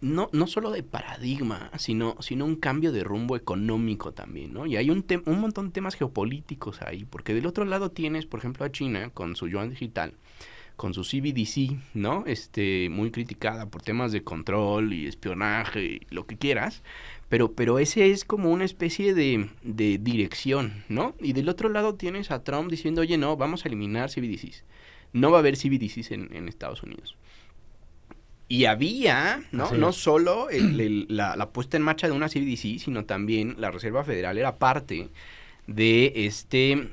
no solo de paradigma, sino un cambio de rumbo económico también, ¿no? Y hay un montón de temas geopolíticos ahí, porque del otro lado tienes, por ejemplo, a China con su yuan digital, con su CBDC, ¿no? Muy criticada por temas de control y espionaje y lo que quieras, pero ese es como una especie de dirección, ¿no? Y del otro lado tienes a Trump diciendo, oye, no, vamos a eliminar CBDCs. No va a haber CBDCs en Estados Unidos. Y había, ¿no? No solo la puesta en marcha de una CBDC, sino también la Reserva Federal era parte de este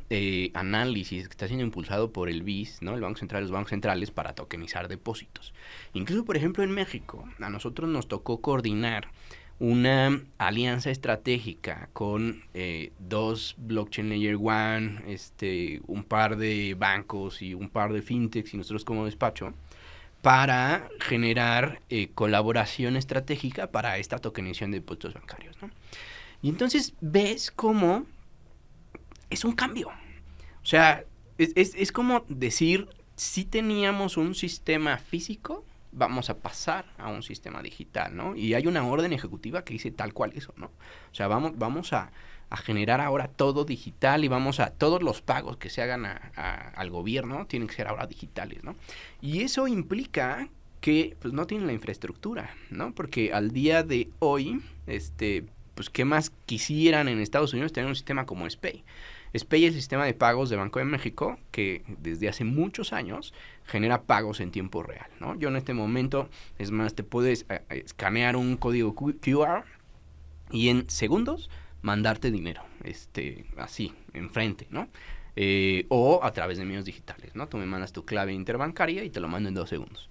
análisis que está siendo impulsado por el BIS, ¿no? El Banco Central, los bancos centrales, para tokenizar depósitos. Incluso, por ejemplo, en México, a nosotros nos tocó coordinar una alianza estratégica con 2 blockchain layer 1, un par de bancos y un par de fintechs y nosotros como despacho, para generar colaboración estratégica para esta tokenización de depósitos bancarios, ¿no? Y entonces ves cómo es un cambio. O sea, es como decir, si teníamos un sistema físico, vamos a pasar a un sistema digital, ¿no? Y hay una orden ejecutiva que dice tal cual eso, ¿no? O sea, vamos a generar ahora todo digital y todos los pagos que se hagan al gobierno tienen que ser ahora digitales, ¿no? Y eso implica que pues no tienen la infraestructura, ¿no? Porque al día de hoy, pues qué más quisieran en Estados Unidos tener un sistema como SPAY. SPAY es el sistema de pagos de Banco de México que desde hace muchos años genera pagos en tiempo real, ¿no? Yo en este momento, es más, te puedes escanear un código QR y en segundos mandarte dinero, así, enfrente, ¿no? O a través de medios digitales, ¿no? Tú me mandas tu clave interbancaria y te lo mando en 2 segundos.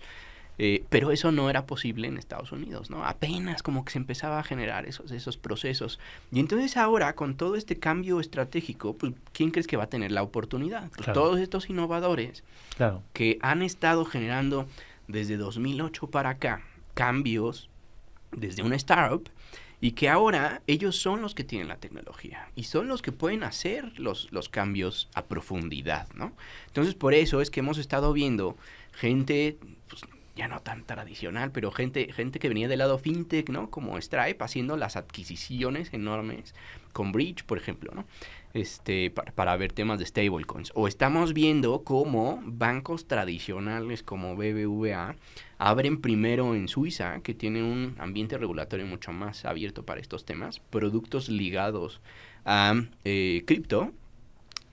Pero eso no era posible en Estados Unidos, ¿no? Apenas como que se empezaba a generar esos procesos. Y entonces ahora, con todo este cambio estratégico, pues, ¿quién crees que va a tener la oportunidad? Pues claro, todos estos innovadores que han estado generando desde 2008 para acá cambios desde una startup y que ahora ellos son los que tienen la tecnología y son los que pueden hacer los cambios a profundidad, ¿no? Entonces, por eso es que hemos estado viendo gente, pues, ya no tan tradicional, pero gente que venía del lado fintech, ¿no? Como Stripe, haciendo las adquisiciones enormes con Bridge, por ejemplo, ¿no? Para ver temas de stablecoins. O estamos viendo cómo bancos tradicionales como BBVA abren primero en Suiza, que tiene un ambiente regulatorio mucho más abierto para estos temas, productos ligados a cripto.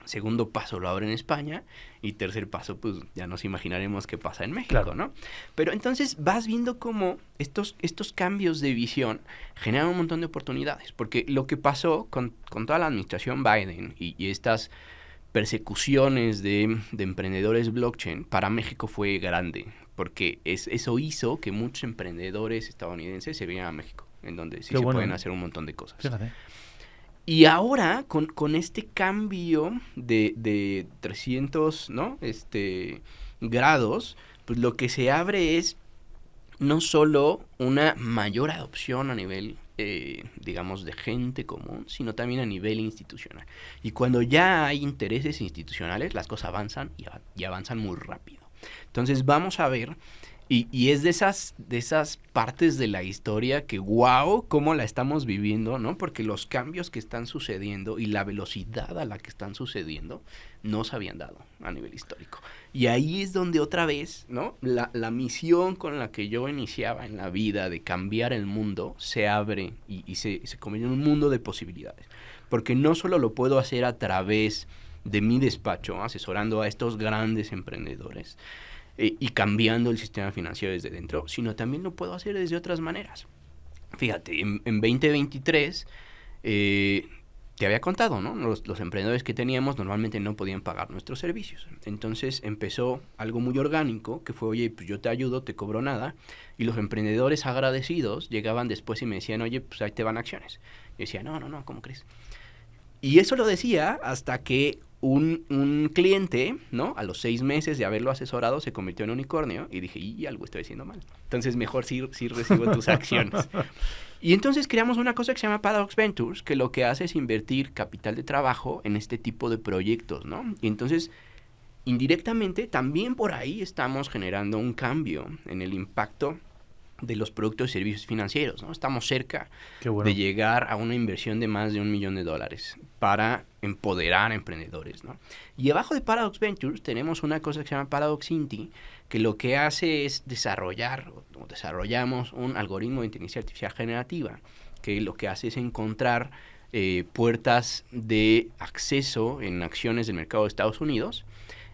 Segundo paso lo abren en España y tercer paso pues ya nos imaginaremos qué pasa en México, ¿no? Pero entonces vas viendo cómo estos cambios de visión generan un montón de oportunidades, porque lo que pasó con toda la administración Biden y estas persecuciones de emprendedores blockchain para México fue grande, porque eso hizo que muchos emprendedores estadounidenses se vinieran a México, en donde sí pueden hacer un montón de cosas. Fíjate. Y ahora, con este cambio de 300, ¿no? Grados, pues lo que se abre es no solo una mayor adopción a nivel, digamos, de gente común, sino también a nivel institucional. Y cuando ya hay intereses institucionales, las cosas avanzan y avanzan muy rápido. Entonces vamos a ver. Y es de esas partes de la historia que, wow, cómo la estamos viviendo, ¿no? Porque los cambios que están sucediendo y la velocidad a la que están sucediendo no se habían dado a nivel histórico. Y ahí es donde otra vez, ¿no? La misión con la que yo iniciaba en la vida de cambiar el mundo se abre y se convierte en un mundo de posibilidades. Porque no solo lo puedo hacer a través de mi despacho, asesorando a estos grandes emprendedores, y cambiando el sistema financiero desde dentro, sino también lo puedo hacer desde otras maneras. Fíjate, en 2023 te había contado, ¿no? Los emprendedores que teníamos normalmente no podían pagar nuestros servicios. Entonces empezó algo muy orgánico, que fue, oye, pues yo te ayudo, te cobro nada. Y los emprendedores agradecidos llegaban después y me decían, oye, pues ahí te van acciones. Y decía, no, ¿cómo crees? Y eso lo decía hasta que un cliente, ¿no? A los 6 meses de haberlo asesorado se convirtió en unicornio y dije, y algo estoy haciendo mal. Entonces mejor sí recibo tus acciones. Y entonces creamos una cosa que se llama Paradox Ventures, que lo que hace es invertir capital de trabajo en este tipo de proyectos, ¿no? Y entonces, indirectamente, también por ahí estamos generando un cambio en el impacto de los productos y servicios financieros, ¿no? Estamos cerca Qué bueno. de llegar a una inversión de más de $1 millón para empoderar a emprendedores, ¿no? Y abajo de Paradox Ventures tenemos una cosa que se llama Paradox Inti, que lo que hace es desarrollamos un algoritmo de inteligencia artificial generativa, que lo que hace es encontrar puertas de acceso en acciones del mercado de Estados Unidos.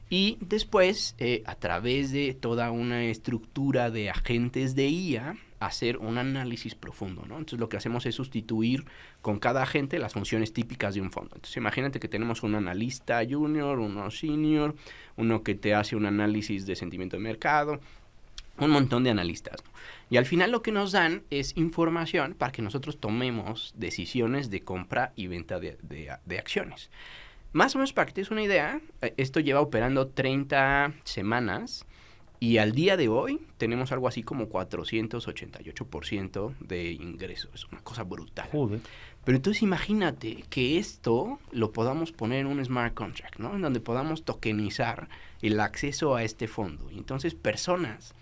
Y después, a través de toda una estructura de agentes de IA, hacer un análisis profundo, ¿no? Entonces, lo que hacemos es sustituir con cada agente las funciones típicas de un fondo. Entonces, imagínate que tenemos un analista junior, uno senior, uno que te hace un análisis de sentimiento de mercado, un montón de analistas, ¿no? Y al final lo que nos dan es información para que nosotros tomemos decisiones de compra y venta de acciones. Más o menos para que te des una idea, esto lleva operando 30 semanas y al día de hoy tenemos algo así como 488% de ingresos. Es una cosa brutal. Joder. Pero entonces imagínate que esto lo podamos poner en un smart contract, ¿no? En donde podamos tokenizar el acceso a este fondo. Y entonces personas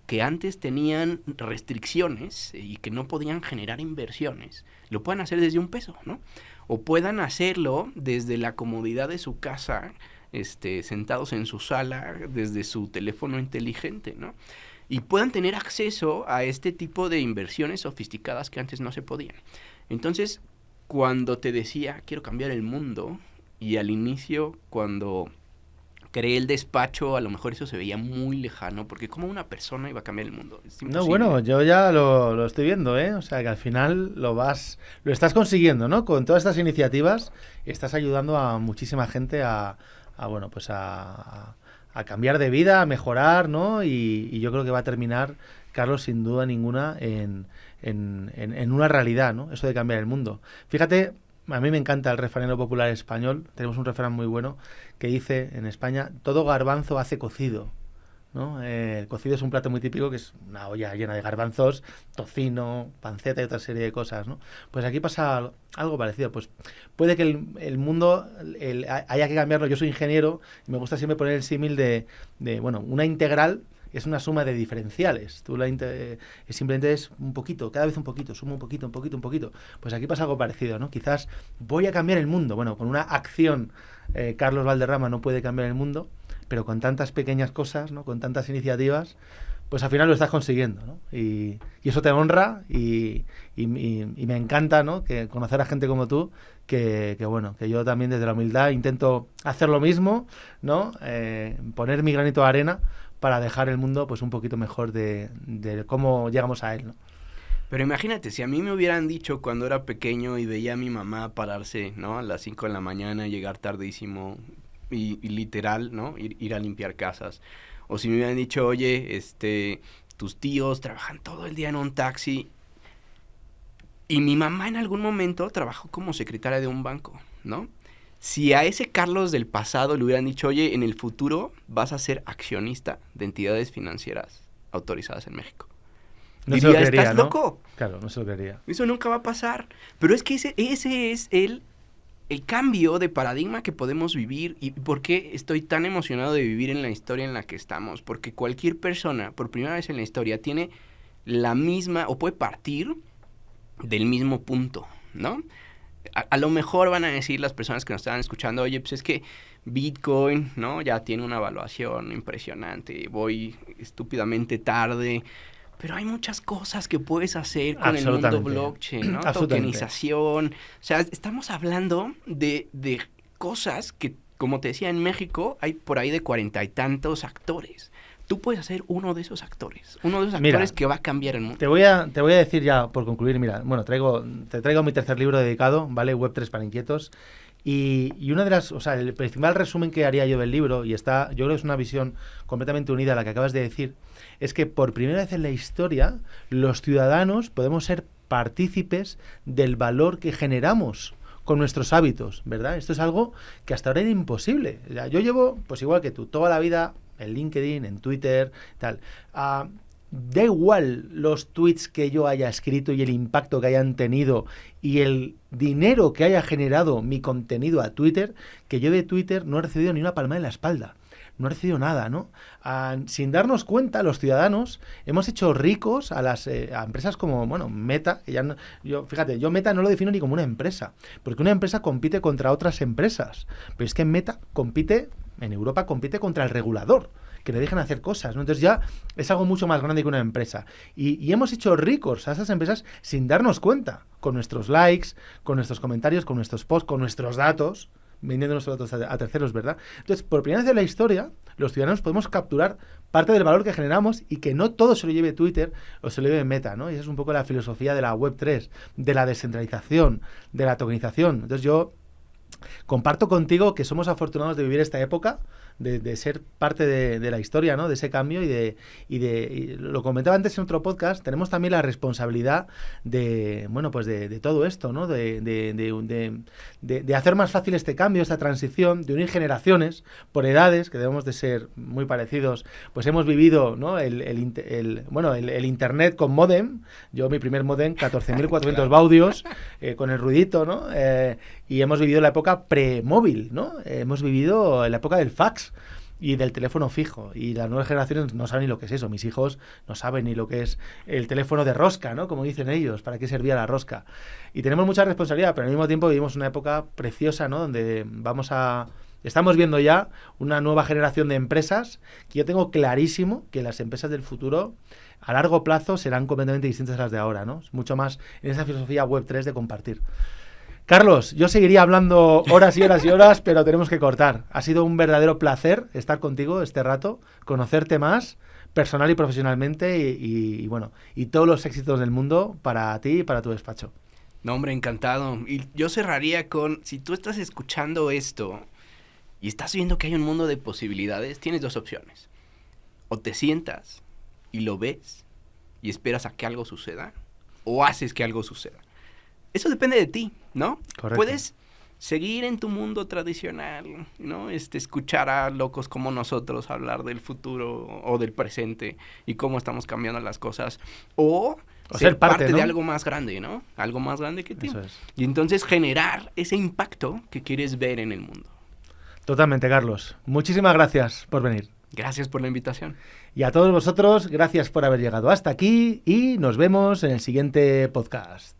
que antes tenían restricciones y que no podían generar inversiones, lo puedan hacer desde $1, ¿no? O puedan hacerlo desde la comodidad de su casa, sentados en su sala, desde su teléfono inteligente, ¿no? Y puedan tener acceso a este tipo de inversiones sofisticadas que antes no se podían. Entonces, cuando te decía, quiero cambiar el mundo, y al inicio, cuando creé el despacho, a lo mejor eso se veía muy lejano, porque ¿cómo una persona iba a cambiar el mundo? Es imposible. No, bueno, yo ya lo estoy viendo, ¿eh? O sea, que al final lo estás consiguiendo, ¿no? Con todas estas iniciativas estás ayudando a muchísima gente a cambiar de vida, a mejorar, ¿no? Y yo creo que va a terminar, Carlos, sin duda ninguna, en una realidad, ¿no? Eso de cambiar el mundo. Fíjate, a mí me encanta el refranero popular español. Tenemos un refrán muy bueno que dice en España: todo garbanzo hace cocido, ¿no? El cocido es un plato muy típico, que es una olla llena de garbanzos, tocino, panceta y otra serie de cosas, ¿no? Pues aquí pasa algo parecido. Pues puede que el mundo haya que cambiarlo. Yo soy ingeniero y me gusta siempre poner el símil de una integral es una suma de diferenciales. Tú simplemente es un poquito, cada vez un poquito, suma un poquito, un poquito, un poquito. Pues aquí pasa algo parecido, ¿no? Quizás voy a cambiar el mundo. Bueno, con una acción, Carlos Valderrama no puede cambiar el mundo, pero con tantas pequeñas cosas, ¿no? Con tantas iniciativas, pues al final lo estás consiguiendo, ¿no? Y eso te honra y me encanta, ¿no? Que conocer a gente como tú, que yo también desde la humildad intento hacer lo mismo, ¿no? Poner mi granito de arena para dejar el mundo pues un poquito mejor de cómo llegamos a él, ¿no? Pero imagínate, si a mí me hubieran dicho cuando era pequeño y veía a mi mamá pararse, ¿no? A las 5 de la mañana, llegar tardísimo y literal, ¿no? Ir a limpiar casas. O si me hubieran dicho, oye, tus tíos trabajan todo el día en un taxi. Y mi mamá en algún momento trabajó como secretaria de un banco, ¿no? Si a ese Carlos del pasado le hubieran dicho, oye, en el futuro vas a ser accionista de entidades financieras autorizadas en México. No diría, se lo creería, ¿estás ¿no? loco? Claro, no se lo creería. Eso nunca va a pasar. Pero es que ese es el cambio de paradigma que podemos vivir. ¿Y por qué estoy tan emocionado de vivir en la historia en la que estamos? Porque cualquier persona, por primera vez en la historia, tiene la misma, o puede partir del mismo punto, ¿no? A lo mejor van a decir las personas que nos están escuchando, oye, pues es que Bitcoin, ¿no? Ya tiene una evaluación impresionante, voy estúpidamente tarde, pero hay muchas cosas que puedes hacer con el mundo blockchain, ¿no? Tokenización, o sea, estamos hablando de cosas que, como te decía, en México hay por ahí de 40 y tantos actores. Tú puedes ser uno de esos actores, que va a cambiar el mundo. Te voy a decir ya, por concluir, mira, bueno, te traigo mi tercer libro dedicado, ¿vale? Web3 para inquietos. Y una de las, o sea, el principal resumen que haría yo del libro, y yo creo que es una visión completamente unida a la que acabas de decir, es que por primera vez en la historia, los ciudadanos podemos ser partícipes del valor que generamos con nuestros hábitos, ¿verdad? Esto es algo que hasta ahora era imposible. O sea, yo llevo, pues igual que tú, toda la vida en LinkedIn, en Twitter, tal. Da igual los tweets que yo haya escrito y el impacto que hayan tenido y el dinero que haya generado mi contenido a Twitter, que yo de Twitter no he recibido ni una palmada en la espalda. no ha recibido nada, ¿no? Sin darnos cuenta, los ciudadanos hemos hecho ricos a las a empresas como, bueno, Meta, que ya no, fíjate, yo Meta no lo defino ni como una empresa, porque una empresa compite contra otras empresas, pero es que Meta en Europa compite contra el regulador, que le dejan hacer cosas, ¿no? Entonces ya es algo mucho más grande que una empresa. Y hemos hecho ricos a esas empresas sin darnos cuenta, con nuestros likes, con nuestros comentarios, con nuestros posts, con nuestros datos, vendiendo nuestros datos a terceros, ¿verdad? Entonces, por primera vez en la historia, los ciudadanos podemos capturar parte del valor que generamos y que no todo se lo lleve Twitter o se lo lleve Meta, ¿no? Y esa es un poco la filosofía de la Web3, de la descentralización, de la tokenización. Entonces yo comparto contigo que somos afortunados de vivir esta época, de ser parte de la historia, ¿no? De ese cambio y lo comentaba antes en otro podcast, tenemos también la responsabilidad de, bueno, pues de todo esto, ¿no? De hacer más fácil este cambio, esta transición, de unir generaciones por edades, que debemos de ser muy parecidos. Pues hemos vivido, ¿no? el internet con módem. Yo mi primer módem, 14.400 baudios, con el ruidito, ¿no? Y hemos vivido la época pre-móvil, ¿no? Hemos vivido la época del fax y del teléfono fijo. Y las nuevas generaciones no saben ni lo que es eso. Mis hijos no saben ni lo que es el teléfono de rosca, ¿no? Como dicen ellos, para qué servía la rosca. Y tenemos mucha responsabilidad, pero al mismo tiempo vivimos una época preciosa, ¿no? Donde estamos viendo ya una nueva generación de empresas que yo tengo clarísimo que las empresas del futuro a largo plazo serán completamente distintas a las de ahora, ¿no? Es mucho más en esa filosofía Web3 de compartir. Carlos, yo seguiría hablando horas y horas y horas, pero tenemos que cortar. Ha sido un verdadero placer estar contigo este rato, conocerte más, personal y profesionalmente, y bueno, y todos los éxitos del mundo para ti y para tu despacho. No, hombre, encantado. Y yo cerraría con, si tú estás escuchando esto y estás viendo que hay un mundo de posibilidades, tienes dos opciones. O te sientas y lo ves y esperas a que algo suceda, o haces que algo suceda. Eso depende de ti, ¿no? Correcto. Puedes seguir en tu mundo tradicional, ¿no? Escuchar a locos como nosotros hablar del futuro o del presente y cómo estamos cambiando las cosas. O ser parte, ¿no? De algo más grande, ¿no? Algo más grande que ti. Eso es. Y entonces generar ese impacto que quieres ver en el mundo. Totalmente, Carlos. Muchísimas gracias por venir. Gracias por la invitación. Y a todos vosotros, gracias por haber llegado hasta aquí y nos vemos en el siguiente podcast.